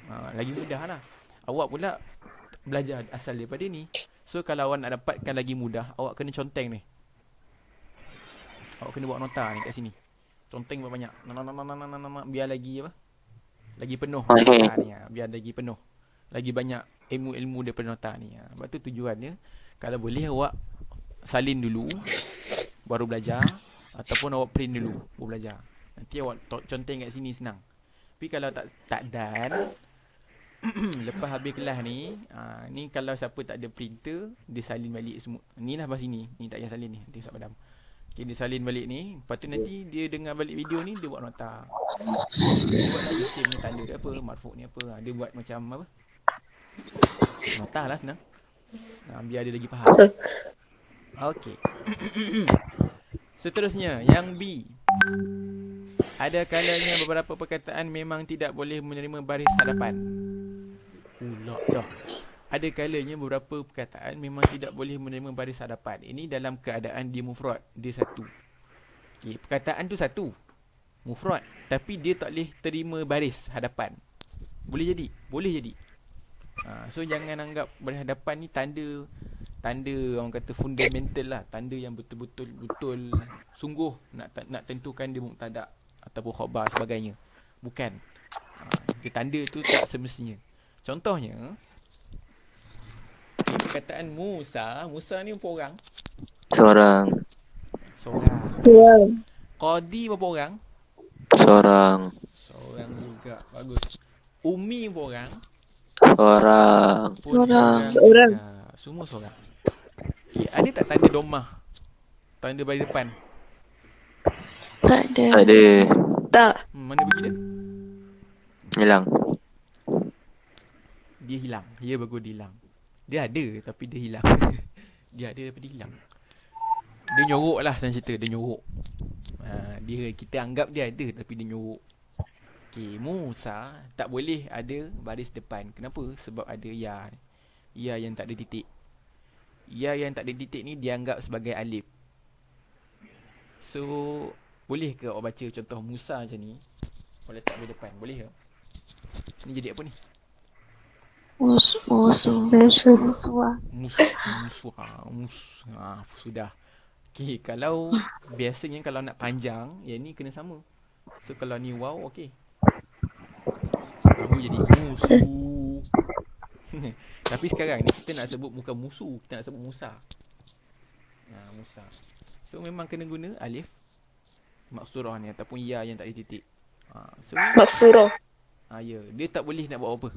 lagi mudah lah. Awak pula belajar asal daripada ni. So kalau awak nak dapatkan lagi mudah, awak kena conteng ni. Awak kena buat nota ni kat sini. Conteng banyak. Biar lagi apa? Lagi penuh nota ni. Biar lagi penuh. Lagi banyak ilmu-ilmu daripada nota ni. Sebab tu tujuannya, kalau boleh awak salin dulu baru belajar, ataupun awak print dulu baru belajar. Nanti awak conteng kat sini senang. Tapi kalau tak dan lepas habis kelas ni, ni kalau siapa tak ada printer, dia salin balik semua. Ni lah bahasa sini. Ni tak payah salin ni. Nanti Ustaz padam. Okay, dia salin balik ni. Lepas tu nanti dia dengar balik video ni, dia buat nota. Dia buat nak isim ni tanda dia apa, marfuk ni apa. Dia buat macam apa, nota lah senang. Biar dia lagi faham. Okay. Seterusnya, yang B. Ada kalanya beberapa perkataan memang tidak boleh menerima baris hadapan. Pula dah. Ada kalanya beberapa perkataan memang tidak boleh menerima baris hadapan. Ini dalam keadaan dia mufrad, dia satu. Okay, perkataan tu satu, mufrad, tapi dia tak boleh terima baris hadapan. Boleh jadi? Boleh jadi. So jangan anggap baris hadapan ni tanda orang kata fundamental lah, tanda yang betul-betul sungguh nak tentukan dia mubtada ataupun khabar sebagainya. Bukan. Dia tanda tu tak semestinya. Contohnya, perkataan Musa ni berapa orang? Seorang. Qadi berapa orang? Seorang juga. Bagus. Umi berapa orang? Seorang. Semua seorang. Okay, ada tak tanda domah? Tanda baris depan? Tak ada. Tak ada. Tak. Mana pergi dia? Hilang. Dia hilang. Ya, bagus dia hilang. Dia ada tapi dia hilang. Dia ada tapi dia hilang. Dia nyorok lah senang cerita. Dia nyorok. Kita anggap dia ada tapi dia nyorok. Okay, Musa tak boleh ada baris depan. Kenapa? Sebab ada ya. Ya yang tak ada titik. Ya yang tak ada titik ni dianggap sebagai alif. So boleh ke awak baca contoh Musa macam ni, awak letak baris depan? Boleh ke? Ni jadi apa ni? Sudah. Okay, kalau biasanya kalau nak panjang, yang ni kena sama. So kalau ni waw, okey. Kamu jadi musuh. Tapi sekarang ni kita nak sebut bukan musuh, kita nak sebut Musa. Musa. So memang kena guna alif maksurah ni ataupun ya yang tak ada titik. So Maksurah. ya, dia tak boleh nak buat apa.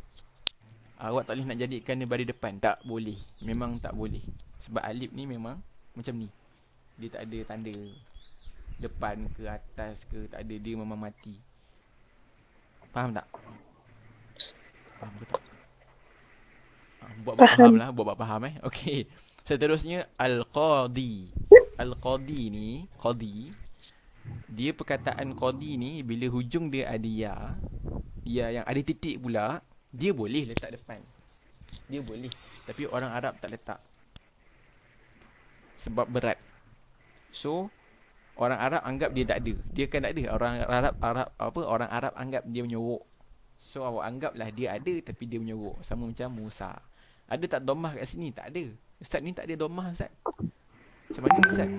Awak tak boleh nak jadikan dia baris depan, tak boleh. Memang tak boleh. Sebab alif ni memang macam ni. Dia tak ada tanda depan ke atas ke, tak ada, dia memang mati. Faham tak? Faham ke tak? Buat faham lah, buat faham Okey. Seterusnya al-qadi. Al-qadi ni, qadi, dia perkataan qadi ni bila hujung dia ada ya yang ada titik pula, dia boleh letak depan. Dia boleh. Tapi orang Arab tak letak. Sebab berat. So orang Arab anggap dia tak ada. Dia kan tak ada. Orang Arab anggap dia menyorok. So awak anggaplah dia ada tapi dia menyorok. Sama macam Musa. Ada tak domah kat sini? Tak ada. Ustaz ni tak ada domah Ustaz. Macam mana Ustaz?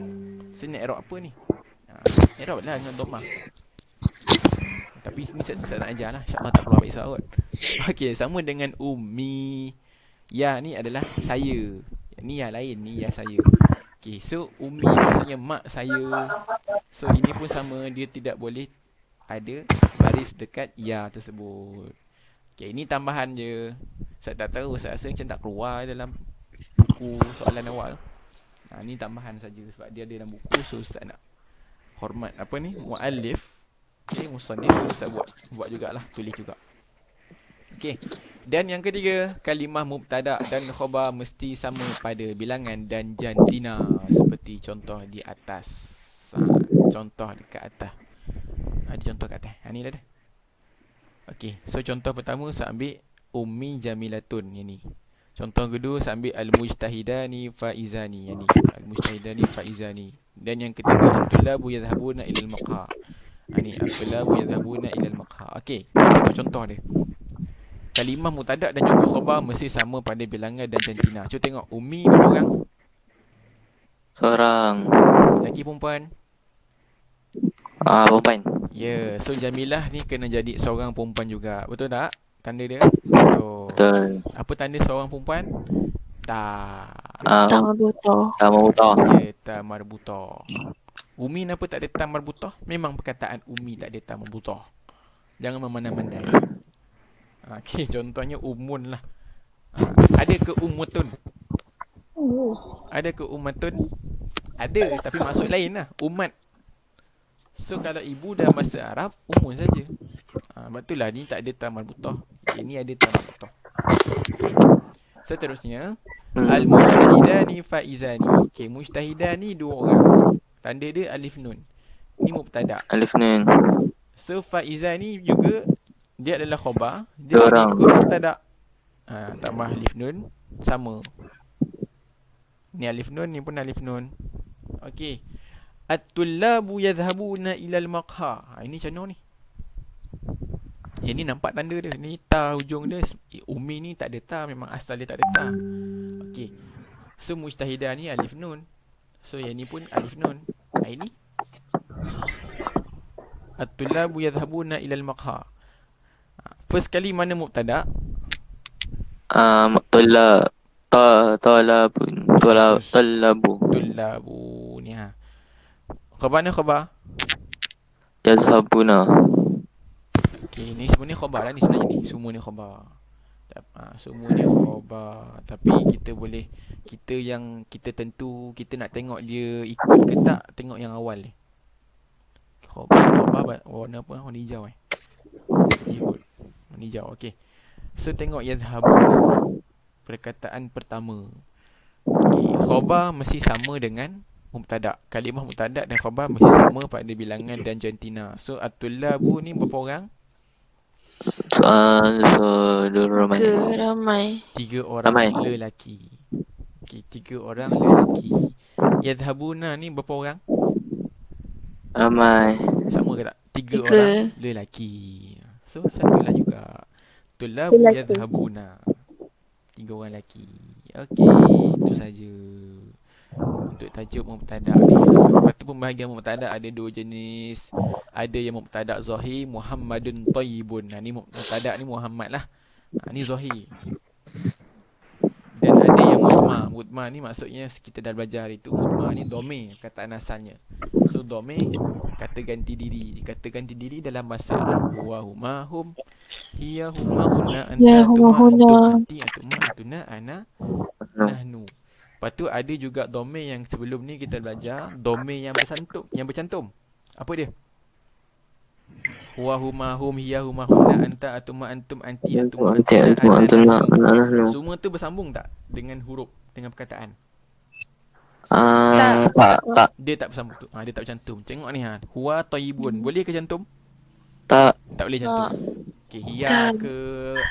So nak i'rab apa ni? I'rab lah dengan domah. Tapi sini saya nak ajar lah. InsyaAllah tak keluar kisah kot. Okey, sama dengan ummi. Ya ni adalah saya. Ni ya lain, ni ya saya. Okey, so ummi maksudnya mak saya. So ini pun sama, dia tidak boleh ada baris dekat ya tersebut. Okey, ini tambahan je. Saya tak tahu, saya rasa macam tak keluar dalam buku soalan awal. Ni tambahan saja sebab dia ada dalam buku. So Ustaz nak hormat apa ni? Muallif. Okey, musannif. So Ustaz buat jugalah, tulis juga. Okey. Dan yang ketiga, kalimah mubtada dan khabar mesti sama pada bilangan dan jantina seperti contoh di atas. Contoh dekat atas. Ada contoh kat atas. Ni dah. Okey, so contoh pertama saya ambil ummi jamilatun yang ni. Contoh kedua saya ambil al-mujtahidani faizani yang ni. Al-mujtahidani faizani. Dan yang ketiga at-tullabu yadhhabuna ila al-maqha. Ni at-tullabu yadhhabuna ila al-maqha. Okey, tengok contoh dia. Kalimah mubtada dan juga khabar mesti sama pada bilangan dan jantina. Cuba tengok ummi berapa orang? Seorang. Lelaki perempuan? Perempuan. Ya, so Jamilah ni kena jadi seorang perempuan juga. Betul tak? Tanda dia? Betul. Betul. Apa tanda seorang perempuan? Ta. Tak marbutoh. Tak marbutoh. Ya, ta marbutoh. Umi kenapa tak ada ta marbutoh? Memang perkataan umi tak ada ta marbutoh. Jangan memandai-mandai. Okey, contohnya umun lah. Ada ke umutun? Ada ke umatun? Ada, tapi maksud lain lah. Umat. So kalau ibu dalam bahasa Arab, umun saja. Betul lah, ni tak ada ta marbutoh. Ini ada ta marbutoh. Okey. Seterusnya, al-mujtahidani faizani. Okey, mujtahidani dua orang. Tanda dia alif nun. Ni mubtada. Alif nun. So faizani juga dia adalah khabar. Dia Dua orang. ikut mubtada. Tambah alif nun sama. Ni alif nun, ni pun alif nun. Okey. At-tullabu yadhhabuna ila al-maqha. Ini macam mana ni? Yang ni nampak tanda dia. Ni ta hujung dia. Umi ni tak ada ta, memang asal dia tak ada ta. Okey. So mujtahidah ni alif nun. So yang ni pun alif nun. Ini at-tullabu yadhhabuna ila al-maqha. First kali mana mubtada? Talabun. Talabu. Tullabu ni Khabar ni khabar. Yazhabuna. Okey, ni semua ni khabar lah ni sebenarnya ni. Semua ni khabar. Semua ni khabar. Tapi kita boleh, kita yang kita tentu, kita nak tengok dia ikut ke tak, tengok yang awal ni. Khabar warna apa? Warna hijau ikut. Warna hijau. Okey. So tengok yazhabuna. Perkataan pertama. Okey, khabar mesti sama dengan mubtada. Kalimah mubtada dan khabar mesti sama pada bilangan dan jantina. So at-tullabu ni berapa orang? Ramai. Ramai. 3 orang Ramai. lelaki. Okey, 3 orang lelaki. Yadhhabuna ni berapa orang? Ramai. Sama ke tak? 3 Tiga. orang lelaki. So satulah juga. Tullabu Lelaki. yadhhabuna. 3 orang lelaki. Okey, itu saja. Untuk tajuk mubtada ni. Lepas tu pembahagian mubtada ada 2 jenis. Ada yang mubtada zahir, Muhammadun tayyibun. Ni mubtada ni Muhammad lah. Ni zahir. Dan ada yang mudma. Mudma ni maksudnya kita dah belajar hari tu. Mudma ni dhamir kataan asalnya. So dhamir kata ganti diri. Kata ganti diri dalam bahasa Arab wa huma hum hiya huma hunna Ya, anta huma tuma hunna. antum anti antuma antuna ana nahnu. Lepas tu ada juga dhamir yang sebelum ni kita belajar, dhamir yang bercantum. Apa dia? Wa huma hum hiya huma hunna anta atuma antum anti antuma antuna ana nahnu. Semua tu bersambung tak dengan huruf, dengan perkataan? Tak. Dia tak bersambung tu. Dia tak bercantum. Tengok ni huwa tayyibun. Boleh ke cantum? Tak. Tak boleh cantum. Okey, hiya ke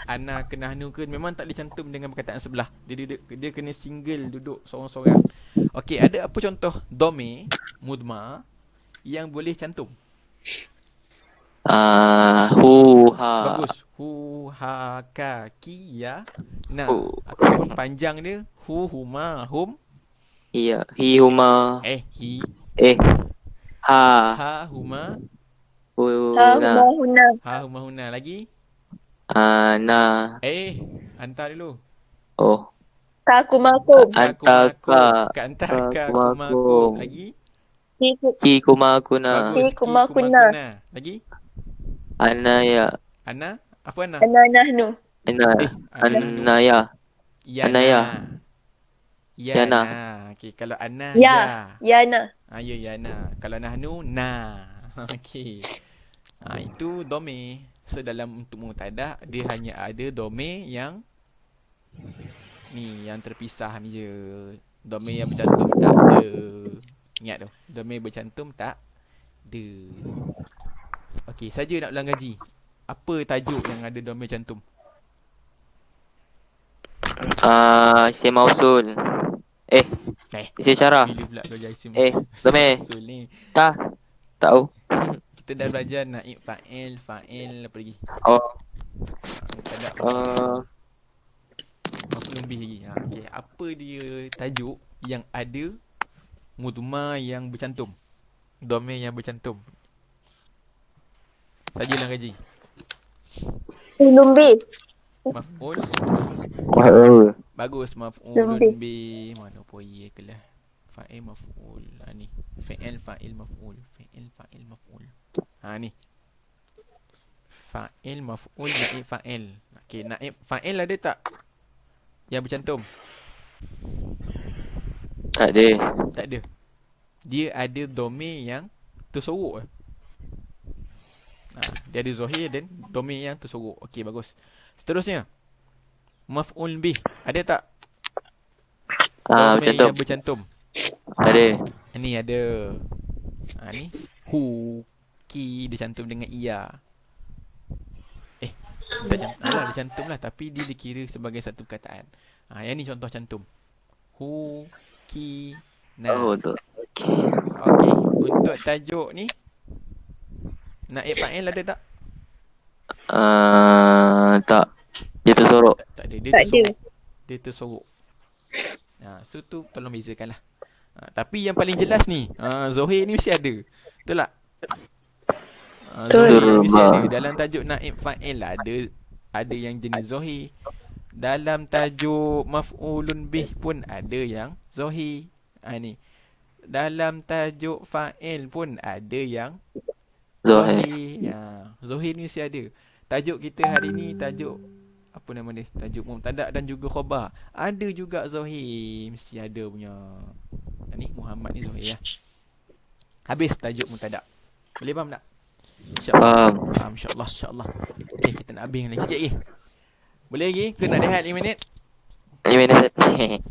ana ke nahnu ke memang tak boleh cantum dengan perkataan sebelah. Dia kena single duduk seorang-seorang. Okey, ada apa contoh dhamir mudma yang boleh cantum? Ha. Bagus. Hu ha ka ki ya na. Hu. Ataupun panjang dia hu huma hum Iya. Hi huma. hi Eh. Ha. ha huma Ha, Huna. huma, huna. huna lagi. Na. Hantar dulu. Oh. Kakumakum. Antaka. Ka antar ka Kumakum. kumakum. Lagi. Hiku. Ki kumakuna. Bagus. Ki kumakuna. Lagi. Anaya. Ana. Apa ana? Ana nahnu. Ana. Ana nahnu. Anaya. Anaya. Yana. Okey, kalau ana Ya. Yana. Ya yana. Kalau nahnu na. Okey. Itu dome. So dalam untuk mubtada dia hanya ada dome yang ni yang terpisah ni je. Dome yang bercantum tak ada. Ingat tu. Dome bercantum tak ada. Okey, saja nak ulang gaji. Apa tajuk yang ada dome cantum? Isim mausul. Isim syarah. Bila pula kau jadi isim dome. mausul ni? Tahu. Kita dah belajar naib fa'il apa lagi? Mubtada maf'ul bih lagi. Okey, apa dia tajuk yang ada mudma yang bercantum? Domain yang bercantum. Sajalah gaji. Lumbi. Maf'ul. Bagus, maf'ulun Lumbi. bih. Mana poye kelah. Fa'il maf'ul. Ni. Fa'il maf'ul. Ni. Fa'il maf'ul naib fa'il. Okey, naib fa'il ada tak yang bercantum? Tak ada. Tak ada. Dia ada domain yang tersorok. Dia ada zahir dan domain yang tersorok. Okey, bagus. Seterusnya, maf'ul bih ada tak domain Bercantum. yang bercantum? Ada. Ni ada. Ni hu ki dia cantum dengan ia. Tak cantum. Dia cantum lah, tapi dia dikira sebagai satu perkataan. Yang ni contoh cantum. Hu ki na. Tu. Okey. Okey, untuk tajuk ni naib fa'il ada tak? Tak. Dia tersorok. Tak ada. Dia Tak ada. tersorok. Dia tersorok. So tu tolong bezakan lah. Tapi yang paling jelas ni, Zohir ni mesti ada. Betul tak? Zohir ni mesti ada. Dalam tajuk naib fa'il lah, ada yang jenis Zohir. Dalam tajuk maf'ulun bih pun ada yang Zohir. Ni. Dalam tajuk fa'il pun ada yang Zohir. Zohir ni mesti ada. Tajuk kita hari ni tajuk apa nama dia? Tajuk mubtada dan juga khabar. Ada juga Zohir. Mesti ada punya. Ni Muhammad ni Zohir lah. Habis tajuk mubtada. Boleh faham tak? InsyaAllah. Faham insyaAllah. Okay, kita nak habis lagi sikit lagi. Boleh lagi? Ke nak rehat 5 minit? 5 minit.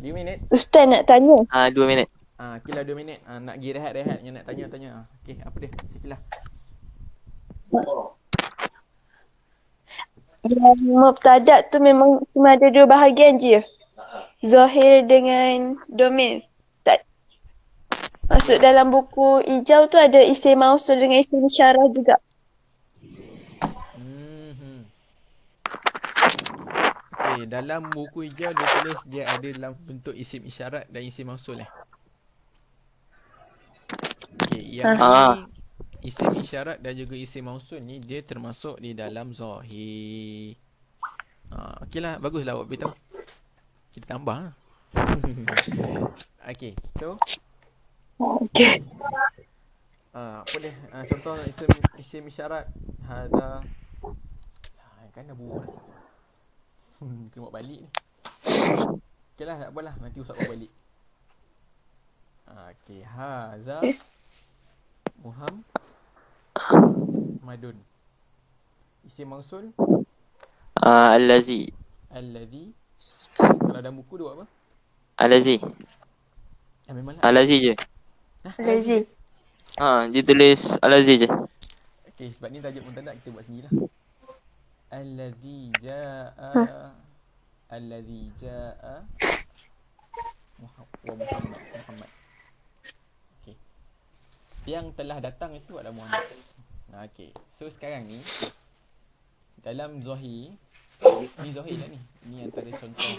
5 minit? Ustaz nak tanya. 2 minit. Okay lah 2 minit. Nak pergi rehat. Yang nak tanya. Okay, apa dia? Sikilah. Yang mubtada tu memang cuma ada dua bahagian je. Zahir dengan domain. Tak. Maksud dalam buku hijau tu ada isim mausul dengan isim syarah juga. Okay, dalam buku hijau dia tulis dia ada dalam bentuk isim isyarat dan isim mausul Okay, yang ni isim isyarat dan juga isim mausul ni dia termasuk di dalam zahir. Okey lah, baguslah awak beritahu. Kita tambah. Okey, so Okay. apa dia? Contoh isim isyarat hadza. Kan dah buruk dah. Kena buat balik ni. Okey lah, tak apalah, nanti Ustaz buat balik. Okey, hadza Muhammadun. Isim mausul Allazi. Kalau dalam buku dia buat apa? Allazi. Memanglah Allazi je. Lazi. Dia tulis Allazi je. Okey, sebab ni tajuk mubtada kita buat sendirilah. Allazi jaa Muhammad. Okey. Yang telah datang itu adalah Muhammad. Okey. So sekarang ni dalam Zohir, ni Zohir lah ni. Ni antara contoh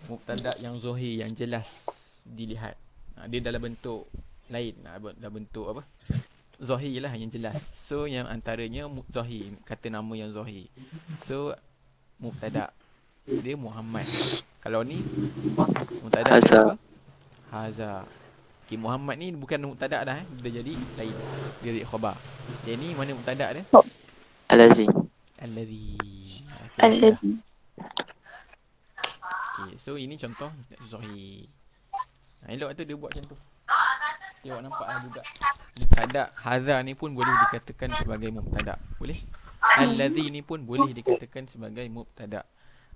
mubtada yang Zohir, yang jelas dilihat. Dia dalam bentuk lain, dalam bentuk apa? Zohir lah yang jelas. So yang antaranya Zohir, kata nama yang Zohir. So mubtada dia Muhammad. Kalau ni mubtada dia Haza. apa? Haza. Okay, Muhammad ni bukan mubtada dah, dia jadi lain. Dia jadi khabar. Yang ni mana mubtada dia? Al-Lazi. Allazi. Okay, Allazi. okay, so ini contoh Zohir. Elok tu dia buat macam tu. Tengok nampak lah juga. Mubtada Haza ni pun boleh dikatakan sebagai mubtada. Boleh? Allazi ni pun boleh dikatakan sebagai mubtada.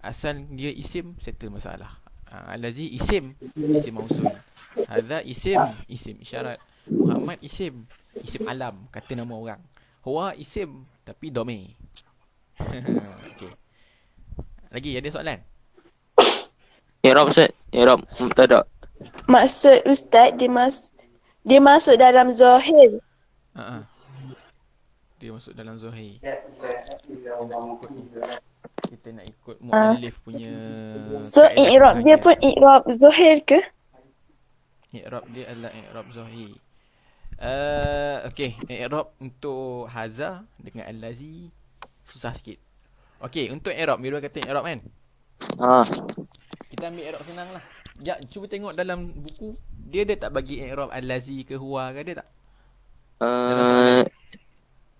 Asal dia isim, settle masalah. Allazi isim, isim mausul. Hadza isim isyarat. Muhammad isim alam, kata nama orang. Huwa isim tapi domain. Okey. Lagi ada soalan? I'rab Ustaz. I'rab mubtada. Maksud Ustaz, dia masuk dalam Zohir. Ha. Dia masuk dalam Zohir. Kita nak ikut muallif punya. So i'rab dia pun i'rab Zohir ke? I'rab dia adalah i'rab Zohir. Okey, i'rab untuk Haza dengan Allazi susah sikit. Okey, untuk i'rab, Mirul kata i'rab kan? Ha. Kita ambil i'rab senang lah. Ya, cuba tengok dalam buku, dia tak bagi i'rab Allazi ke huwa ke, ada tak?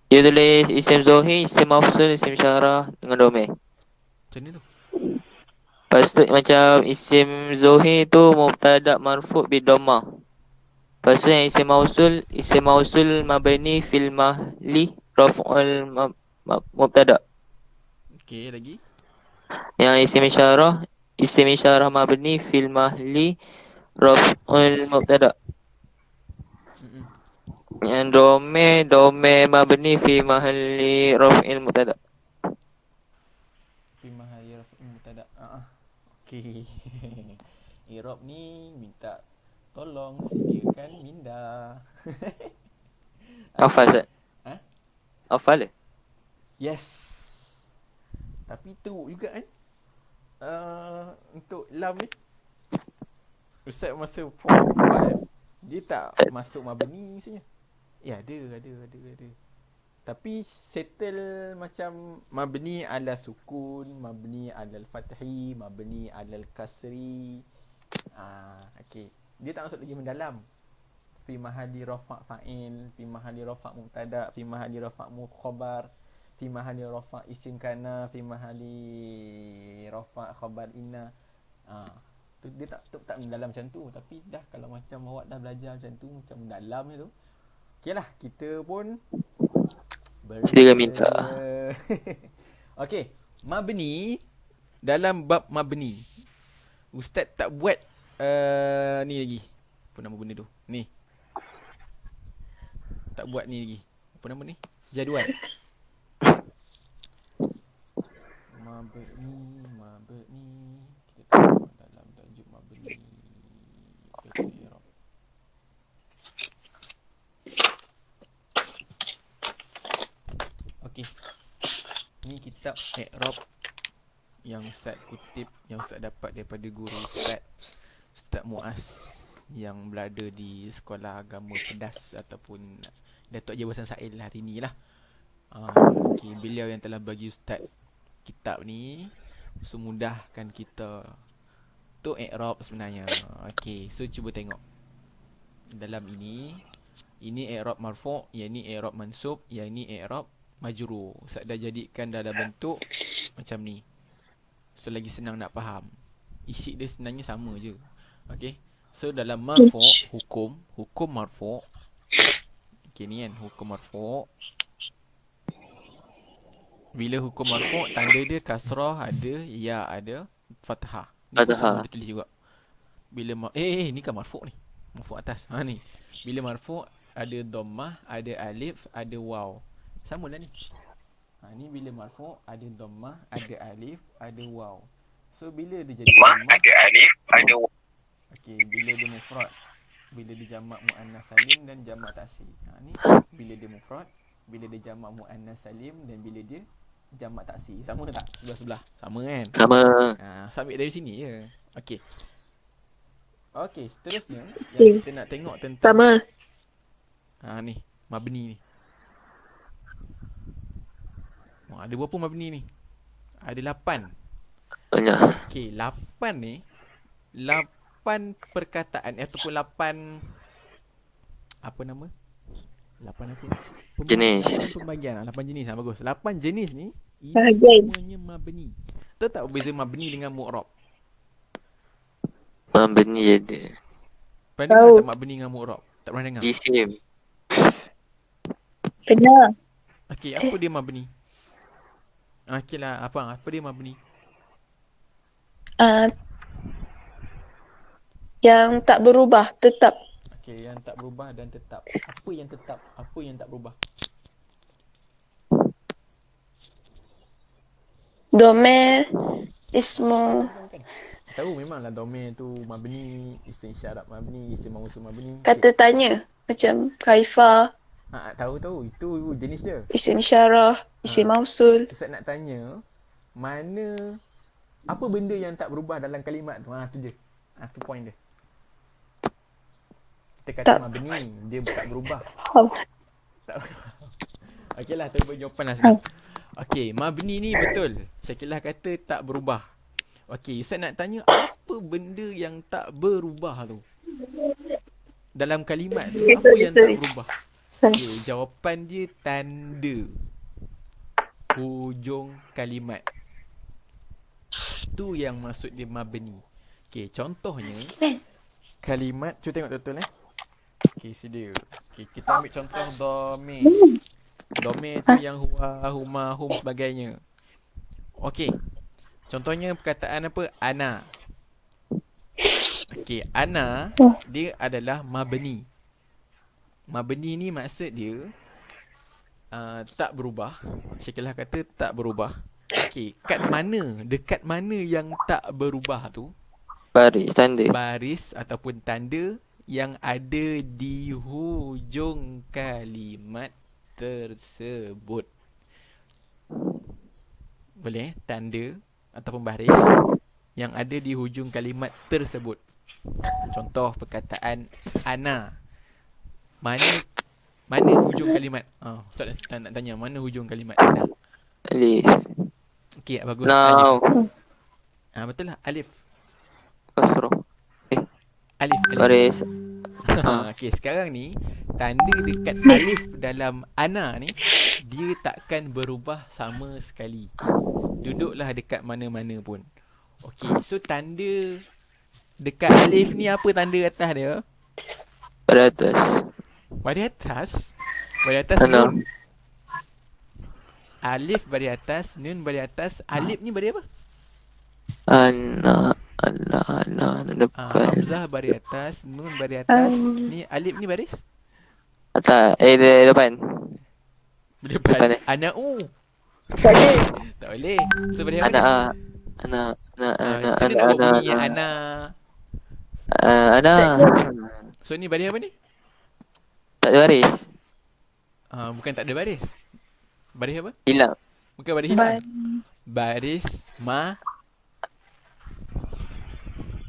Dia tulis isim Zohir, isim mafsul, isim syarah dengan domain. Macam ni tu. Lepas tu macam isim Zohir tu mubtada marfu' bi dhammah. Lepas tu yang isim mausul mabni fil mahli raf'ul mubtada. Okey, lagi. Yang isim isyarah mabni fil mahli raf'ul mubtada. Mm-mm. Yang domain mabni fi mahli raf'il mubtada. Fi mahali raf'il mubtada. Okey. I'rab ni minta tolong sediakan minda. Hafal Ustaz? Ha? Hafal ke? Yes. Tapi teruk juga kan? Untuk lam ni, Ustaz masa form 5 dia tak masuk mabni sebenarnya. Ya, ada. Tapi settle macam mabni ala sukun, mabni ala fathi, mabni ala kasri. Okey. Dia tak masuk lagi mendalam. Fi mahali rafa' fa'il, fi mahali rafa' mubtada, fi mahali rafa' khabar, fi mahali rafa' isim kana, fi mahali rafa' khabar inna. Tu dia tak mendalam macam tu, tapi dah kalau macam awak dah belajar macam tu, macam mendalam tu. Okeylah, kita pun Sediakan minta. Okey, mabni, dalam bab mabni, Ustaz tak buat ni lagi. Apa nama benda tu? Ni. Tak buat ni lagi. Apa nama ni? Jadual. Mabni. Kita tengok dalam tajuk mabni. Okey. Ni kitab i'rab yang Ustaz kutip, yang Ustaz dapat daripada guru Ustaz Muaz yang berada di Sekolah Agama Pedas ataupun Datuk Jabatan Sail hari ni lah. Okay, beliau yang telah bagi Ustaz kitab ni semudahkan kita untuk i'rab sebenarnya. Okay, so cuba tengok dalam ini i'rab marfu', yang ni i'rab mansub, yang ni i'rab majrur. Ustaz dah jadikan dalam bentuk macam ni. So lagi senang nak faham. Isi dia sebenarnya sama je. Okay. So dalam marfu' hukum marfu'. Okay, ni kan hukum marfu'. Bila hukum marfu', tanda dia kasrah ada, ya ada, fathah. Ni pun sama dia tulis juga. Bila ni kan marfu' ni. Marfu' atas. Ni. Bila marfu' ada dhammah, ada alif, ada waw. Sama lah ni. Ni bila marfu' ada dhammah, ada alif, ada waw. So bila dia jadi dhammah, ada alif, ada waw. Okey, bila dia mufrad, bila dia jamak muannas salim dan jamak taksir. Ni bila dia mufrad, bila dia jamak muannas salim dan bila dia jamak taksir. Sama tak? Sebelah-sebelah. Sama kan? Sama. Submit dari sini je. Okey. Okey, seterusnya yang Okey. kita nak tengok tentang Sama. ni, mabni ni. Ada berapa mabni ni? Ada 8. Banyak. Okey, 8 ni 8 perkataan ataupun 8 apa nama? 8 apa? Jenis. 8 pembagian. 8 jenis. Bagus. 8 jenis ni ini Bahagian. semuanya mabni. Tahu tak beza mabni dengan mu'rab? Mabni ada. Pernah dengar tak mabni dengan mu'rab? Tak pernah dengar? Isim. Benar. Okey, apa dia mabni? Okeylah, apa dia mabni? Yang tak berubah, tetap. Okey, yang tak berubah dan tetap. Apa yang tetap? Apa yang tak berubah? Domer, ismu, Kan? Tahu memanglah domain tu mabni, isim isyarat mabni, isim mausul mabni. kata tanya. Macam kaifa, Tahu itu jenis dia. isim isyarah, isim mausul. Ustaz nak tanya, apa benda yang tak berubah dalam kalimat tu? Tu je. Tu point dia. Kita kata Tak. mabni, dia tak berubah. Oh. Tak berubah. Okeylah, terima jawapan lah sekarang. Okey, mabni ni betul. Syakilah kata tak berubah. Okey, Ustaz nak tanya apa benda yang tak berubah tu? Dalam kalimat tu, apa yang tak berubah? Okey, jawapan dia tanda hujung kalimat. Tu yang maksud dia mabni. Okey, contohnya kalimat, cuba tengok betul Okey, sedia. Okey, kita ambil contoh domir. Domir tu yang huwa, huma, hum sebagainya. Okey. Contohnya perkataan apa? Ana. Okey, ana dia adalah mabni. Mabni ni maksud dia tak berubah. Syakilah kata tak berubah. Okey, dekat mana yang tak berubah tu? Baris tanda. Baris ataupun tanda yang ada di hujung kalimat tersebut. Boleh tanda ataupun baris yang ada di hujung kalimat tersebut. Contoh perkataan ana. Mana hujung kalimat? Ustaz nak tanya, mana hujung kalimat ana? Alif. Okey, bagus. Now. Alif. Betul lah, alif. Kasrah. Alif. Baris. Okey, sekarang ni tanda dekat alif dalam ana ni dia takkan berubah sama sekali. Duduklah dekat mana-mana pun. Okey, so tanda dekat alif ni apa tanda atas dia? Pada atas. Pada atas? Pada atas Ana. nun. Alif pada atas, nun pada atas. Alif ni pada apa? Ana depan. Hamzah pada atas, nun pada atas. Ni alif ni baris? Atas. Depan. Depan. Depan. Ana'u. Tak boleh. Tak boleh. So pada apa ni? Macam mana nak buat bunyi ana? Ana. So ni pada apa ni? Tak ada baris. Bukan tak ada baris. Baris apa? Hilang. Bukan baris hilang. Baris ma.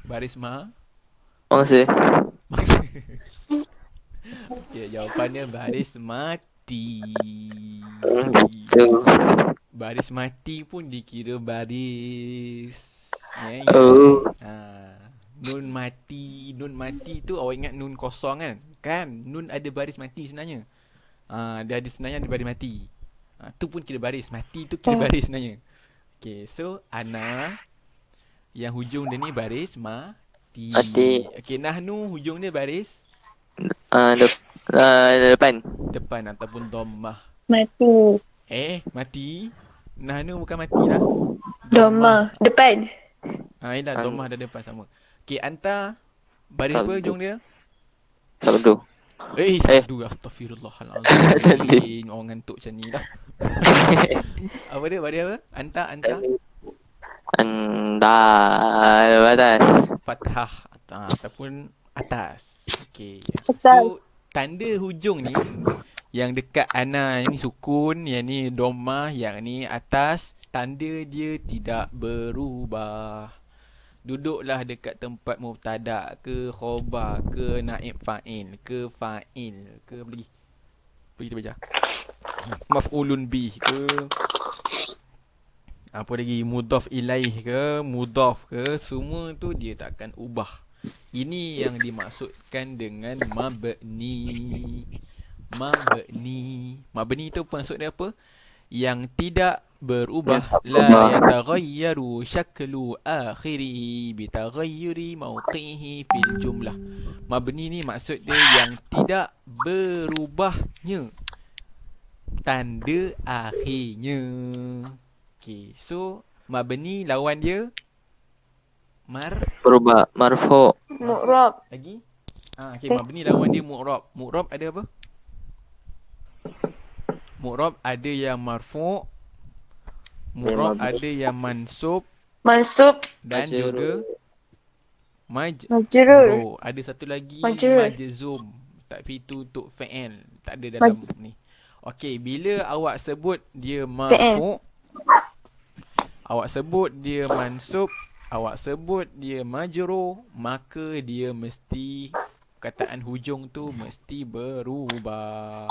Baris ma. Mangsa. Okay, jawapannya baris mati. Baris mati pun dikira baris. Nun mati tu awak ingat nun kosong kan? Kan nun ada baris mati sebenarnya. Dia ada sebenarnya ada baris mati. Tu pun kira baris. Mati tu kira baris sebenarnya. Okay, so ana yang hujung dia ni baris mati. Okay, nahnu hujung dia baris Depan. depan ataupun dhammah. Mati. Mati. Nahnu bukan mati lah. Doma. Depan. Yelah, dhammah dah depan sama. Okay, anta baris apa hujung dia? Sabdu. Sabdu. Astaghfirullahaladzim. Orang ngantuk macam ni dah. Apa dia? Baris apa? Anta. Anda atas. Fathah ataupun atas. Okay. Atas. So tanda hujung ni Yang dekat ana ni sukun, yang ni dhammah, yang ni atas, tanda dia tidak berubah. Duduklah dekat tempat mubtada ke khabar ke naib fa'il ke fa'il ke apa lagi? Apa kita baca? Maf'ulun bih ke apa lagi, mudhaf ilaih ke mudhaf ke, semua tu dia takkan ubah. Ini yang dimaksudkan dengan mabni. Mabni tu maksud dia apa? Yang tidak berubah. La yataghayyaru syaklu akhiri bitaghayyuri mawqihi fil jumlah. Mabni ni maksud dia yang tidak berubahnya tanda akhirnya. Okay, so mabni lawan dia Berubah. Marfu. Mu'rab. lagi. Okay, mabni lawan dia mu'rab. Mu'rab ada apa? Mu'rab ada yang marfu', mu'rab ada yang mansub Mansub. dan Majrur. juga Majrur. oh, ada satu lagi Majrur. majzum. Tapi itu untuk fa'il, tak ada dalam ni. Okey, bila awak sebut dia marfu', awak sebut dia mansub, awak sebut dia majrur, maka dia mesti perkataan hujung tu mesti berubah.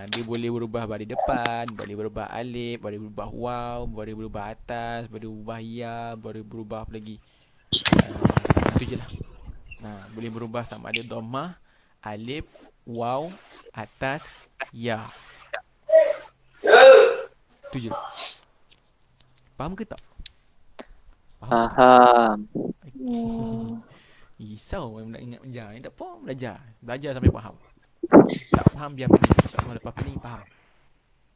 Dia boleh berubah baris depan, boleh berubah alif, boleh berubah waw, boleh berubah atas, boleh berubah ya, boleh berubah apa lagi. Itu je lah. Boleh berubah sama ada dhammah, alif, waw, atas, ya. Itu je. Faham ke tak? Faham. Risau nak ingat menjar. Ni tak apa, belajar. Belajar sampai faham. Tak faham biar pening. InsyaAllah lepas pening faham.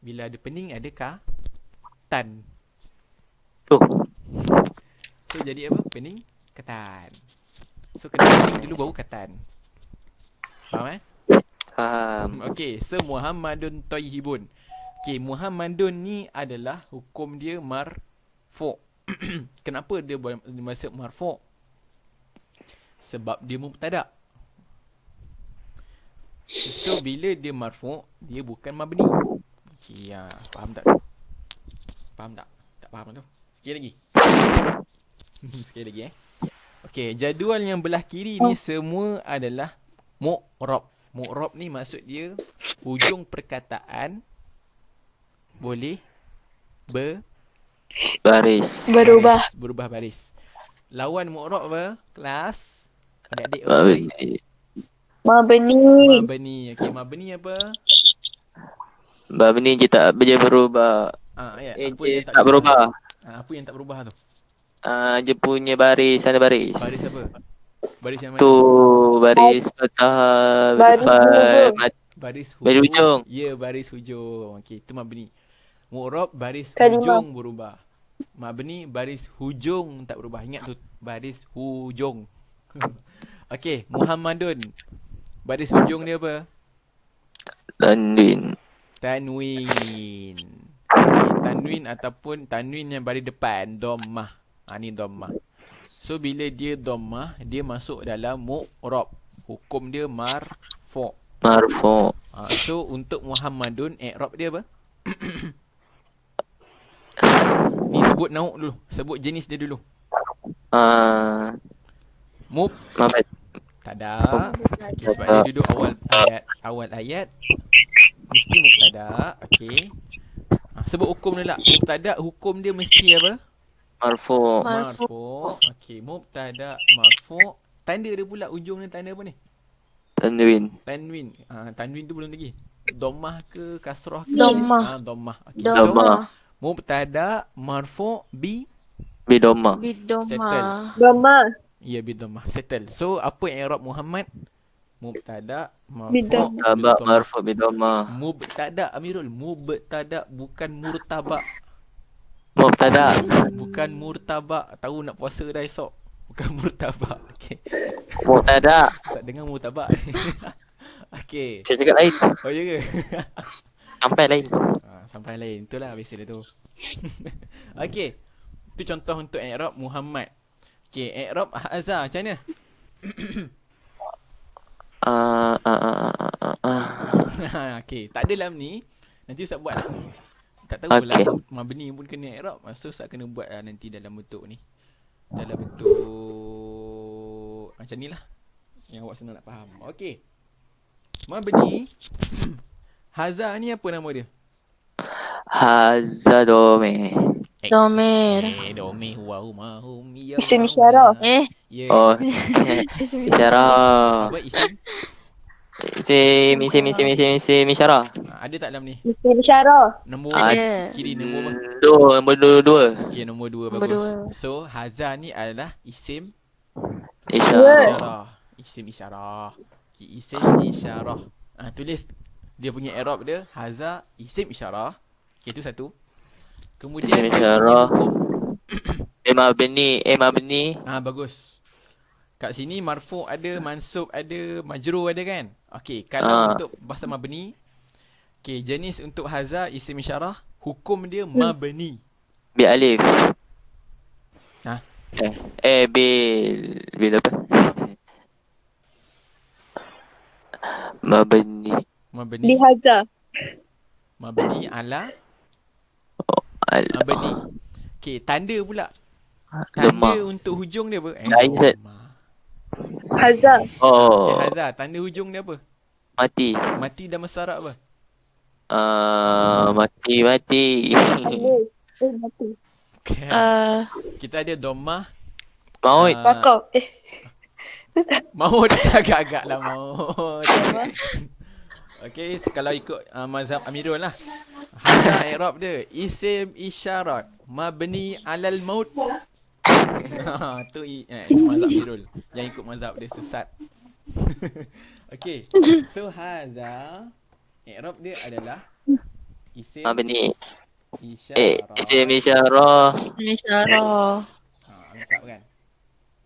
Bila ada pening ada tan. Tu. So jadi apa? Pening, ketan. So kena pening dulu baru ketan. Faham Faham. Okey, so Muhammadun Tayyibun. Okey, Muhammadun ni adalah hukum dia marfu'. Kenapa dia masuk marfu'? Sebab dia mubtada'. So bila dia marfu', dia bukan mabni. Okey, faham tak? Faham tak? Tak faham tu. Sikit lagi. Sekali lagi Okey, jadual yang belah kiri ni semua adalah mu'rab. Mu'rab ni maksud dia hujung perkataan boleh Berubah. berubah baris. Lawan mu'rab apa? Kelas adik-adik apa tadi? Mabni. Mabni. Okey, mabni apa? Mabni je tak dia berubah. Ya, apa Dia yang tak berubah. Apa yang tak berubah tu? Dia punya baris, ada baris. Baris apa? Baris yang mana? Tu baris patah Baris depan hujung. Baris Baris hujung. Ya, baris hujung. Okey, itu mabni. Mu'rab baris Kalimah. hujung berubah. Mabni baris hujung tak berubah. Ingat tu, baris hujung. Okey, Muhammadun. Baris hujung dia apa? Tanwin. Tanwin. Okay, tanwin ataupun tanwin yang baris depan, dhammah. Ni dhammah. So bila dia dhammah, dia masuk dalam mu'rab. Hukum dia marfu'. Marfu. So untuk Muhammadun, i'rab dia apa? Ni sebut nauk dulu. Sebut jenis dia dulu. Mamat. Mubtada. Okay, sebab dia duduk awal ayat. Mesti mubtada. Okey. Sebut hukum dia lah. Mubtada hukum dia mesti apa? Marfu. Marfu'. Okey, mubtada marfu'. Tanda dia pula ujung ni tanda apa ni? Tanwin. Tanwin. Tanwin tu belum lagi. Dhammah ke kasrah ke? Dhammah. Dhammah. Okey. Dhammah. So mubtada marfu' bi Bidoma. Bidoma. Dhammah. ya bi dhammah. Settle. So apa i'rab Muhammad? Mubtada marfu' Bidhammah. Tabak marfu bidoma. Mubtada Amirul, mubtada bukan murtaba. Mubtada. Bukan murtaba. Tahu nak puasa dah esok. Bukan murtaba. Okey. Mubtada. Tak dengar murtaba. Okey. Saya cakap lain. Oh ya ke? Sampai lain. Sampai lain. Itulah biasa dia tu. Okey. Itu contoh untuk i'rab Muhammad. Okey, i'rab Azhar macam mana? Okey, tak ada lam ni. Nanti Ustaz buat lah. Tak tahulah Okey. mabni pun kena i'rab. So Ustaz kena buat lah nanti dalam bentuk ni. Dalam bentuk macam ni lah. Yang awak senang nak faham. Okey. Mabni. Haza ni apa nama dia? Haza dome. Domir. Domi huwa huma hum ya. Isim isyarah. Ya. Oh, isyarah. Apa isim? Isim isyarah. Ada tak dalam ni? Isim isyarah. Nombor Ada. kiri nombor apa? Nombor dua. Okey, nombor 2 Nombor bagus. dua. So, haza ni adalah isim Isyarah. isyarah. Isim isyarah. Isim isyarah. Tulis dia punya i'rab dia haza isim isyarah. Okey, itu satu. Kemudian Isim dia punya isyarah. hukum. Mabni. Bagus. Kat sini marfu' ada, mansub ada, majrur ada kan? Okey, kalau untuk bahasa mabni, okey, jenis untuk haza isim isyarah, hukum dia mabni. Bi alif. Ha? Bil apa? Mabni. Mabni. Bihaza. Mabni ala Al mabni. Okey, tanda pula. Dhamma. Tanda untuk hujung dia apa? Aizat. Dhamma. Haza. Okey, Oh, haza, tanda hujung dia apa? mati. Mati dan masarak apa? Mati. Mati. Okay. Kita ada dhammah. Maut. Wakau. Maut agak-agak lah maut. Okey, kalau ikut mazhab Amirul lah. Haza i'rab dia isim isyarat mabni alal maut. Tu mazhab Amirul. Yang ikut mazhab dia sesat. Okey. So haza i'rab dia adalah isim Mabni. isyarat. Isim isyarah. Isyarah. Lengkap kan?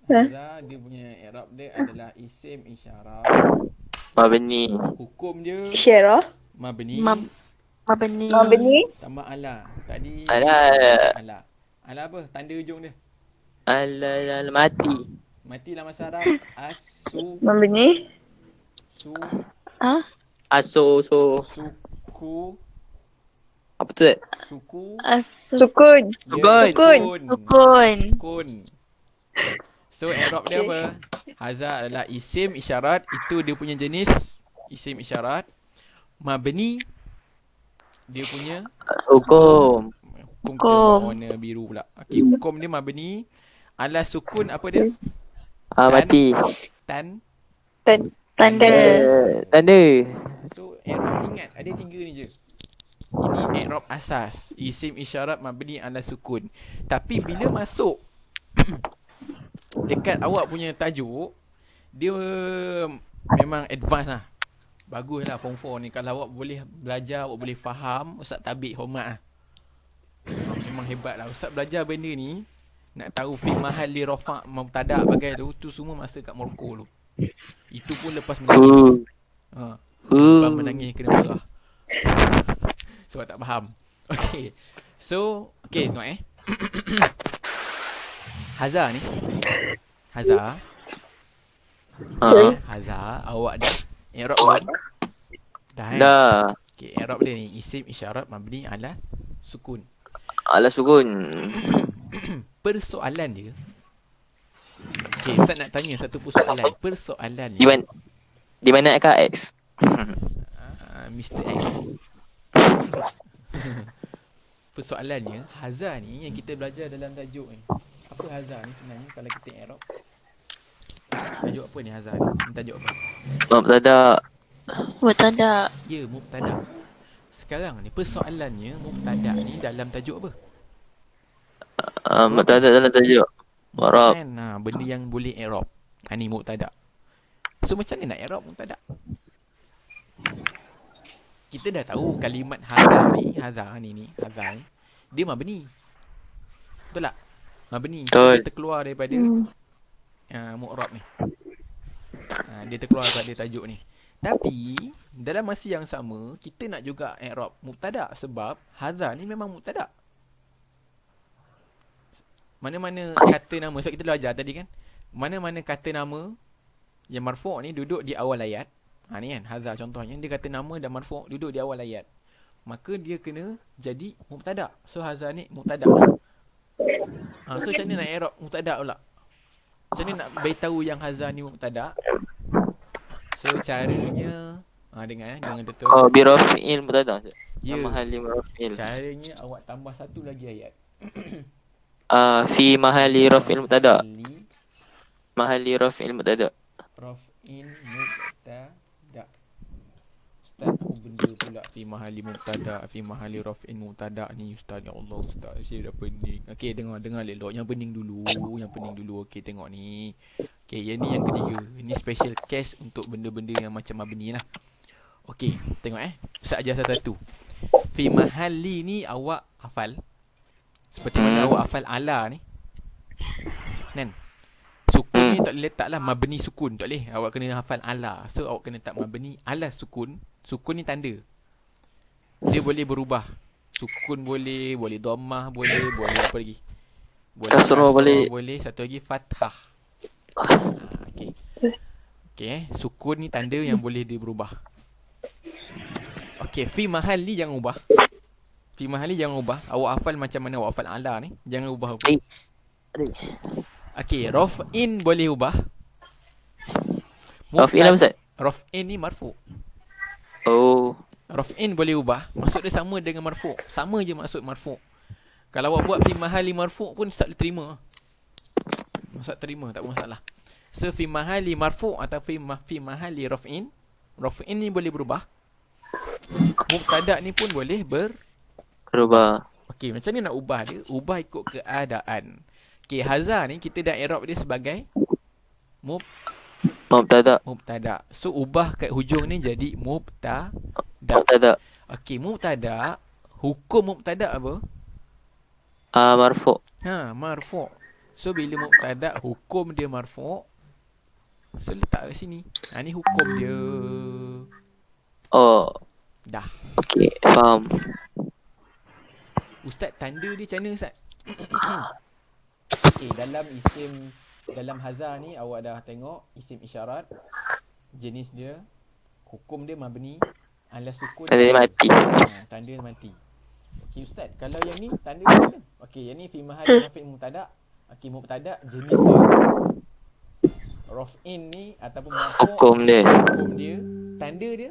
Haza dia punya i'rab dia adalah isim isyarat. Mabni. Hukum dia Isyarah. mabni. Mabni. Mabni. Tambah ala. Tadi Ala. ala. Ala apa? Tanda hujung dia. Al mati. Matilah masyarakat. Asu Mabni. su Aso. suku Apa tu? suku Sukun. ya, Sukun. sukun. So i'rab dia apa? Haza adalah isim isyarat. Itu dia punya jenis isim isyarat. Mabni dia punya Hukum. hukum kita warna biru pula. Okey, hukum dia mabni ala sukun apa dia? Mati. Tan. Tanda. Tanda. So i'rab ingat ada 3 ni je. Ini i'rab asas. Isim isyarat mabni ala sukun. Tapi bila masuk dekat awak punya tajuk, dia memang advance lah. Bagus lah form 4 ni. Kalau awak boleh belajar, awak boleh faham, Ustaz tabik hormat lah. Memang hebat lah. Ustaz belajar benda ni, nak tahu fi mahal li rafa' mubtada' bagai tu semua masa kat Morocco tu. Itu pun lepas menangis. Lepas menangis kena marah. Sebab tak faham. Okay. So, okay tengok Haza ni. Haza. Haza, awak dah i'rab belum? Dah kan? Dah. Okay, i'rab dia ni isim isyarat mabni ala sukun. Ala sukun. Persoalan dia. Okay, Ustaz nak tanya satu persoalan. Persoalan Di ni mana kah X? Mr. X. Persoalannya, haza ni yang kita belajar dalam tajuk ni. Apa haza ni sebenarnya kalau kita i'rab? Tajuk apa ni haza ni? Ni tajuk apa? Mubtada. Mubtada. Ya, mubtada. Sekarang ni persoalannya mubtada ni dalam tajuk apa? Mubtada dalam tajuk. I'rab. Kan? Benda yang boleh i'rab. Ni mubtada. So macam mana nak i'rab mubtada? Kita dah tahu kalimat haza ni, haza ni, dia mabni. Betul tak? Mabni. So, Betul. dia terkeluar daripada mu'rab ni. Dia terkeluar daripada tajuk ni. Tapi dalam masa yang sama, kita nak juga i'rab mubtada sebab haza ni memang mubtada. Mana-mana kata nama, sebab kita belajar tadi kan, mana-mana kata nama yang marfu' ni duduk di awal ayat, Ni kan hadza contohnya, dia kata nama dan marfu' duduk di awal ayat. Maka dia kena jadi mubtada. So hadza ni mubtada lah. So macam mana nak i'rab mubtada pula? Macam mana nak beritahu yang hadza ni mubtada? So caranya dengar dengan betul. Oh, bi raf'il mubtada. Ya. Mahalli raf'il. Caranya awak tambah satu lagi ayat. Fi mahalli raf'il mubtada. Mahalli Mahalli raf'il mubtada. raf'in mubtada. Ustaz, apa benda pula fi mahalli mubtada, fi mahalli raf'in mubtada ni ustaz? Ya Allah ustaz, saya dah pening. Okey, dengar elok. Yang pening dulu. Okey, tengok ni. Okey, yang ni yang ketiga. Ini special case untuk benda-benda yang macam mabni lah. Okey, tengok Ustaz ajar satu-satu. Fi mahalli ni awak hafal. Seperti mana awak hafal ala ni. Kan? Sukun ni tak boleh letak lah mabni sukun. Tak boleh. Awak kena hafal ala. So awak kena letak mabni ala sukun. Sukun ni tanda. Dia boleh berubah. Sukun boleh dhammah boleh apa lagi? Boleh Kasrah boleh. Satu lagi fathah. Okey. Sukun ni tanda yang boleh dia berubah. Okey, fi mahalli jangan ubah. Awak hafal macam mana awak hafal ala ni. Jangan ubah apa. Okey, raf'in boleh ubah. Raf'in apa Ustaz? Raf'in ni marfu'. Oh. Raf'in boleh ubah. Maksud dia sama dengan marfu'. Sama je maksud marfu'. Kalau awak buat fi mahalli marfu' pun Ustaz terima. Ustaz terima, tak masalah. So fi mahalli marfu' atau fi mahalli raf'in. Raf'in ni boleh berubah. Mubtada ni pun boleh Berubah. Okey, macam ni nak ubah dia? Ubah ikut keadaan. Okey, hadza ni kita dah i'rab dia sebagai Mubtada. So ubah kat hujung ni jadi mubtada. Okey, mubtada, hukum mubtada apa? Marfu'. Marfu'. So bila mubtada hukum dia marfu', so letak kat sini. Ni hukum dia. Oh. Dah. Okey, faham. Ustaz, tanda dia macam mana Ustaz? Okey, dalam hadza ni awak dah tengok isim isyarat, jenis dia, hukum dia mabni ala sukun. Tanda dia mati. Tanda dia mati. Okey Ustaz, kalau yang ni tanda dia mana? Okey, yang ni fi mahalli raf'in mubtada. Okey, mubtada jenis dia. Raf'in ni ataupun marfu' Hukum dia. Tanda dia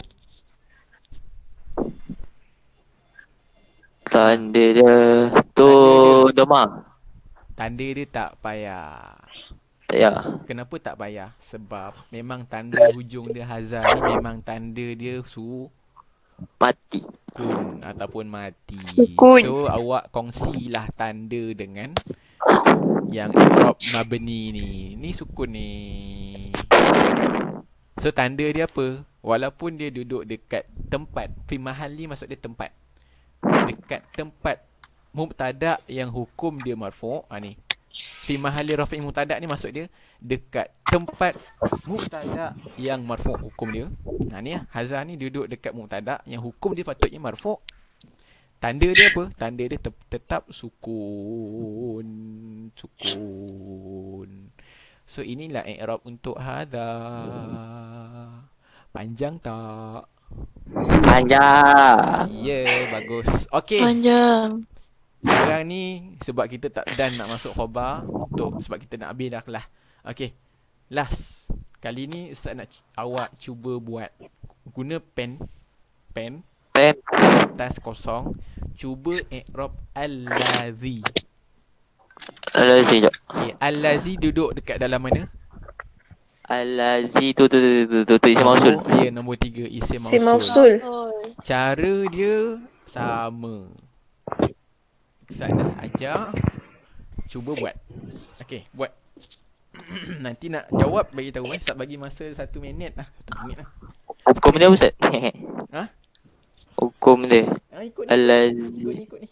Tanda dia tu doma. Tanda dia tak payah. Tak payah. Kenapa tak payah? Sebab memang tanda hujung dia hadza ni memang tanda dia Mati. sukun ataupun mati. Sukun. So awak kongsilah tanda dengan yang i'rab mabni ni. Ni sukun ni. So tanda dia apa? Walaupun dia duduk dekat tempat, fi mahalli maksud dia tempat. Dekat tempat mubtada yang hukum dia marfu'. Ni. Fi mahalli raf'in mubtada ni maksud dia dekat tempat mubtada yang marfu' hukum dia. Ni hadza ni duduk dekat mubtada yang hukum dia patutnya marfu'. Tanda dia apa? Tanda dia tetap sukun. So inilah i'rab untuk hadza. Panjang tak? Panjang. Bagus. Okey. Panjang. Sekarang ni sebab kita tak dan nak masuk khabar sebab kita nak habis dah kelas. Okey. Last. Kali ni Ustaz nak awak cuba buat guna pen kertas kosong, cuba i'rab allazi. Allazi. Okey, allazi duduk dekat dalam mana? Allazi tu isim mausul. Ya, nombor 3 isim Isim mausul. mausul. Cara dia sama. Ustaz dah ajar. Cuba buat. Okey, buat. Nanti nak jawab bagi tahu Ustaz bagi masa 1 minit lah. 1 minit lah. Hukum dia apa Ustaz? Ha? Hukum dia. Ikut ni. Allazi. Ikut ni.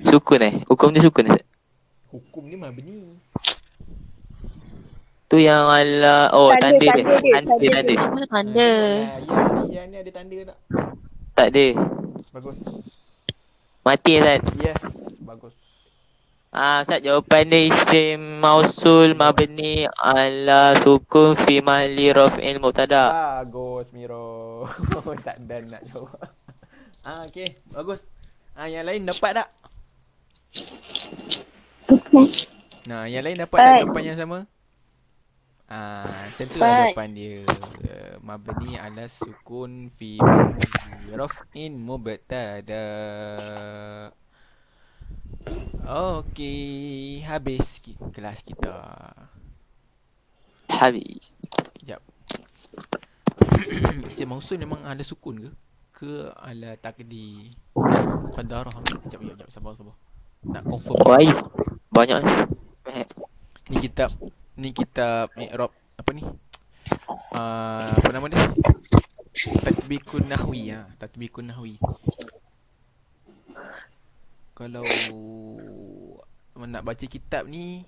Sukun Hukum dia sukun Ustaz. Hukum ni mabni. Tu yang Allah. Oh, tanda dia. Tanda. Apa tanda? Yang ni ada tanda tak? Tak ada. Bagus. Mati Ustaz. Yes, bagus. Ustaz, jawapan dia isim mausul mabni ala sukun fi mahli raf'il mubtada. Bagus Miro. Tak dan nak jawab. Okey, bagus. Yang lain dapat tak? Nah, yang lain dapat tak jawapan yang sama? Macam tu lah Dapat. jawapan dia. Mabni ala sukun fi mahli raf'in mubtada. Okey, habis kelas kita. Habis. Sekejap. Isim mausul memang ada sukun ke? Ke ala takdir? Qadarah. Sekejap, sabar. Nak confirm. Wai. Banyak ni. Ni kitab i'rab apa ni? Apa nama dia? Tatbikun Nahwi. Tatbikun Nahwi. Kalau nak baca kitab ni,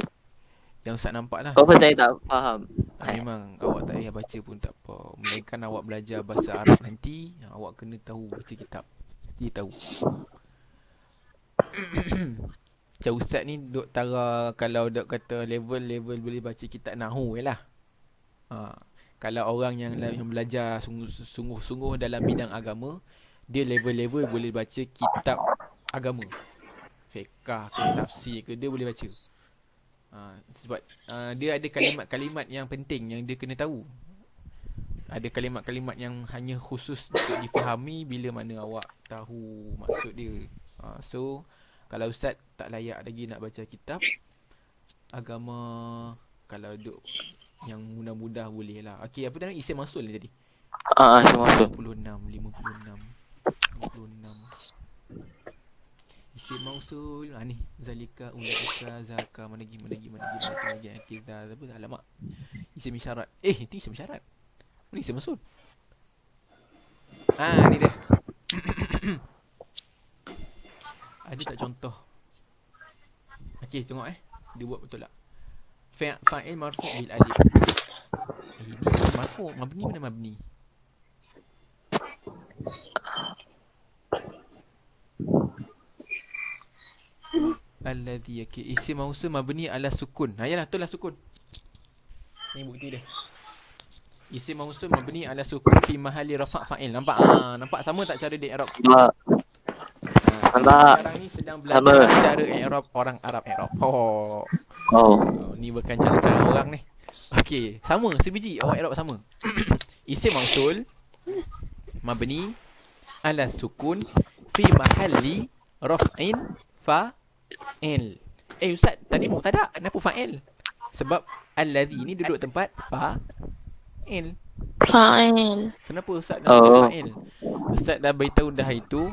yang Ustaz nampak lah. Apa saya tak faham. Memang awak tak payah baca pun tak apa. Melainkan awak belajar bahasa Arab nanti, awak kena tahu baca kitab. Mesti tahu. Macam Ustaz ni duk tara, kalau duk kata level boleh baca kitab Nahu je lah. Kalau orang yang belajar sungguh-sungguh dalam bidang agama, dia level boleh baca kitab agama. Fiqah ke tafsir ke, dia boleh baca. Sebab dia ada kalimat-kalimat yang penting yang dia kena tahu. Ada kalimat-kalimat yang hanya khusus untuk difahami bila mana awak tahu maksud dia. So kalau Ustaz tak layak lagi nak baca kitab agama, kalau duk yang mudah-mudah boleh lah. Okey, apa tadi? Isim mausul ni tadi. Isim mausul. 56. Isim mausul. Ni zalika ulaika zaka mana lagi kita apa alamak. Isim isyarat. Itu isim isyarat. Ni isim mausul. Ni dia. Ada tak contoh? Okey, tengok dia buat betul tak? Fa'il marfu' bil alif. Ini marfu', mabni mana mabni? Alladhi isim mausul mabni ala sukun. Yalah, betul lah sukun. Ni bukti dia. Isim mausul mabni ala sukun fi mahalli rafa' fa'il. Nampak sama tak cara dia i'rab? Sekarang ni sedang belajar cara i'rab orang Arab i'rab. Ni bukan cara-cara orang ni. Okey, sama sebiji awak i'rab sama. Isim mausul mabni ala sukun fi mahalli raf'in fa'il. Ustaz, tadi mubtada, kenapa fa'il? Sebab alladhi ni duduk tempat fa'il. Kenapa Ustaz nak duduk fa'il? Ustaz dah beritahu dah itu,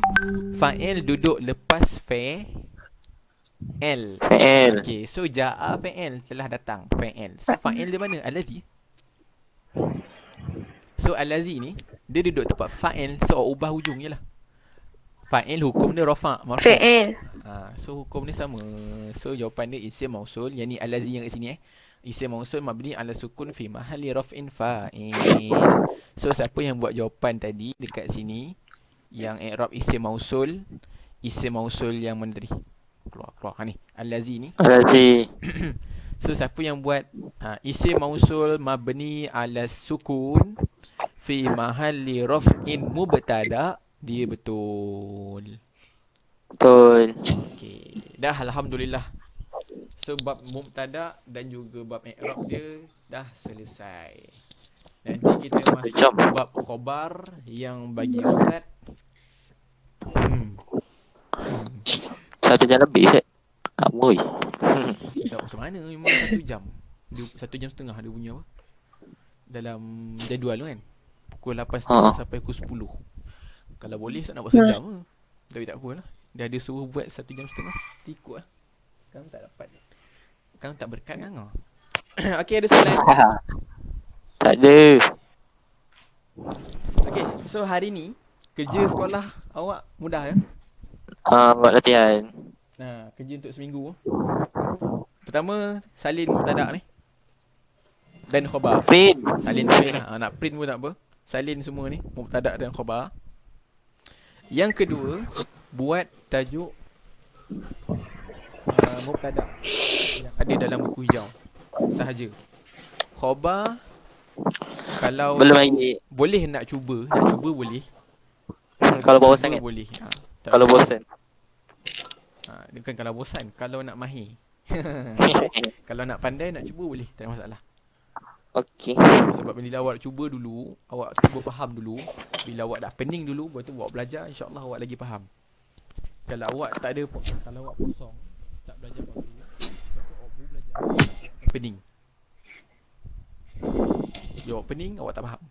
fa'il duduk lepas fa'il. Okey, so ja'a fa'il, telah datang fa'il. So fa'il di mana? Alladhi. So alladhi ni dia duduk tempat fa'il, so ubah hujung je lah. Fa'il hukum dia rafa' marfu'. Fa'il. So hukum ni sama. So jawapan dia isim mausul, yang ni alladhi yang kat sini Isim mausul mabni ala sukun fi mahalli raf'in fa'il. So siapa yang buat jawapan tadi dekat sini, yang i'rab isim mausul yang mana tadi? Keluar ni. Allazi ni. Allazi. So siapa yang buat isim mausul mabni ala sukun fi mahalli raf'in mubtada, dia betul. Okey, dah alhamdulillah. So bab mubtada dan juga bab i'rab dia dah selesai. Nanti kita masuk bab khabar yang bagi Ustaz 1 jam lebih Ustaz. Amboi. Tak macam mana, memang 1 jam. 1 jam setengah dia punya apa? Dalam jadual tu kan. Pukul 8.30 sampai pukul 10. Kalau boleh Ustaz nak buat sejam ke. Tapi tak apalah. Dia ada suruh buat 1 jam setengah. Ikut lah. Kamu tak dapat. Kamu tak berkat kan? Okey, ada soalan? Tak ada. Okey, so hari ni kerja sekolah awak mudah ya? Buat latihan. Kerja untuk seminggu. Pertama, salin mubtada ni. Dan khabar. Print. Salin print lah. Nak print pun tak apa. Salin semua ni, mubtada dan khabar. Yang kedua, buat tajuk mubtada yang ada dalam buku hijau sahaja. Khabar kalau Belum lagi. boleh nak cuba boleh. Kalau Cuba bosan kan? boleh. Tak Kalau boleh. bosan. Dia kan kalau bosan, kalau nak mahir. Kalau nak pandai nak cuba boleh, tak ada masalah. Okey. Sebab bila awak cuba dulu, awak cuba faham dulu, bila awak dah pening dulu, lepas tu awak belajar, insya-Allah awak lagi faham. Kalau awak tak ada, kalau awak kosong, tak belajar apa-apa, lepas tu awak baru belajar, awak akan pening. Bila awak pening, awak tak faham.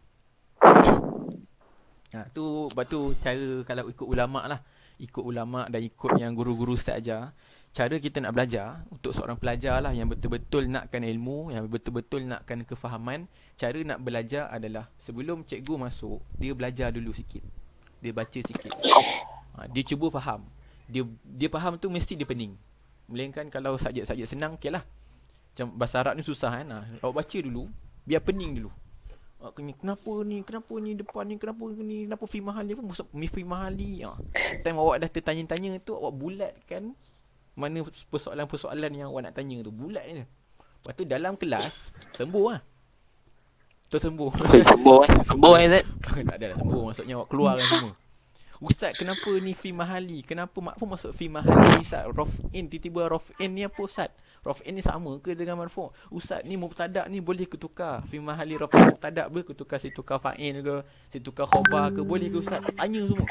Tu lepas tu cara kalau ikut ulama' lah. Ikut ulama' dan ikut yang guru-guru ustaz ajar. Cara kita nak belajar untuk seorang pelajar lah yang betul-betul nakkan ilmu, yang betul-betul nakkan kefahaman. Cara nak belajar adalah sebelum cikgu masuk, dia belajar dulu sikit. Dia baca sikit. Dia cuba faham. Dia faham tu mesti dia pening. Melainkan kalau subjek-subjek senang, okey lah. Macam bahasa Arab ni susah kan. Awak baca dulu, biar pening dulu. Kenapa ni depan ni, kenapa fi mahali pun fi mahali. Time awak dah tertanya-tanya tu, awak bulatkan mana persoalan-persoalan yang awak nak tanya tu, bulat je. Lepas tu dalam kelas sembuh lah. Tersembuh. Sembuh Zat. Tak ada lah sembuh, maksudnya awak keluarkan semua. Ustaz, kenapa ni fi mahali? Kenapa marfu masuk fi mahali? Ustaz, raf'in tiba-tiba raf'in ni apa Ustaz? Raf'in ni sama ke dengan marfu? Ustaz, ni mubtada ni boleh ke tukar? Fi mahali raf'in mubtada boleh ke tukar, si tukar fa'il ke, si tukar khabar ke, boleh ke Ustaz? Tanya semua.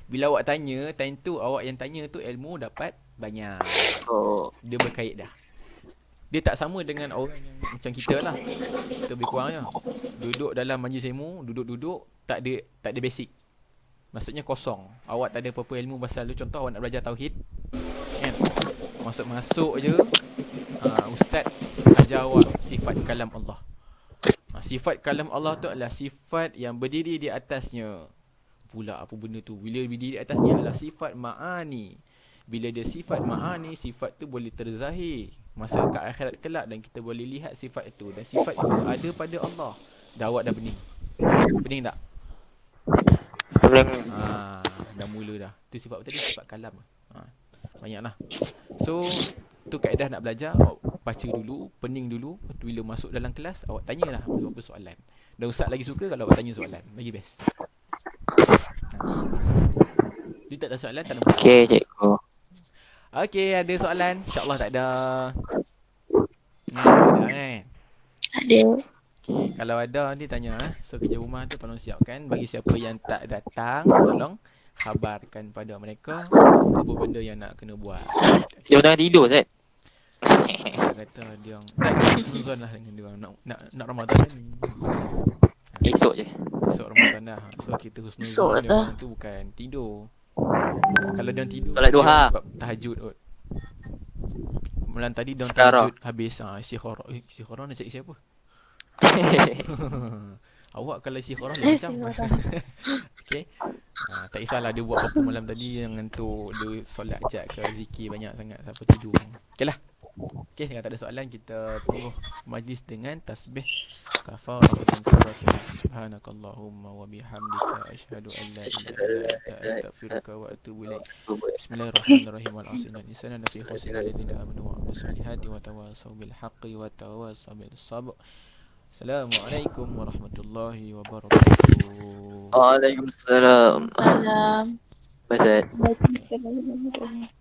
Bila awak tanya, time tu awak yang tanya tu ilmu dapat banyak. Dia berkait dah. Dia tak sama dengan orang yang macam kita lah. Kita lebih kurangnya duduk dalam majlis ilmu, duduk tak ada basic. Maksudnya kosong. Awak tak ada apa-apa ilmu pasal tu. Contoh awak nak belajar tauhid kan? Masuk je ustaz ajar awak sifat kalam Allah. Sifat kalam Allah tu adalah sifat yang berdiri di atasnya. Pula apa benda tu? Bila berdiri di atasnya adalah sifat ma'ani. Bila dia sifat ma'ani, sifat tu boleh terzahir masa ke akhirat kelak dan kita boleh lihat sifat itu. Dan sifat itu ada pada Allah. Dah awak dah pening. Pening tak? Dah mula dah. Tu sifat tadi sifat kalam. Banyaklah. So tu kaedah nak belajar. Awak baca dulu, pening dulu. Bila masuk dalam kelas, awak tanyalah apa soalan. Dan ustaz lagi suka kalau awak tanya soalan. Lagi best. Dia tak ada soalan, tak ada masalah. Okey, cikgu. Okey, ada soalan? InsyaAllah tak ada. Tak ada kan? Ada. Okey, kalau ada nanti tanya. So kerja rumah tu tolong siapkan. Bagi siapa yang tak datang, tolong khabarkan pada mereka apa benda yang nak kena buat. Dia dah tidur Zat. Saya kata dia tak husnuzon lah dengan dia nak Ramadan ni. Esok je. Esok Ramadan dah. So kita husnuzon dia orang tu bukan tidur. Kalau dia tidur Solat duha. Tahajud kot. Malam tadi dia Sekarang. tahajud habis istikharah nak cari siapa? Awak kalau istikharah macam okey. Tak kisahlah dia buat apa malam tadi yang ngantuk, dia solat jap ke zikir banyak sangat sampai tidur. Okeylah. Okey, kalau tak ada soalan kita tunggu majlis dengan tasbih kafaratan surat subhanakallahumma wa bihamdika asyhadu an la ilaha illa anta astaghfiruka wa atubu ilaik. Bismillahirrahmanirrahim. Wal 'asri innal insana lafi khusr illa alladziina amanu wa 'amilus solihati wa tawassaw bil haqqi wa tawassaw bis sabr. Assalamualaikum warahmatullahi wabarakatuh. Waalaikumsalam. Salam. Zat. Waalaikumsalam.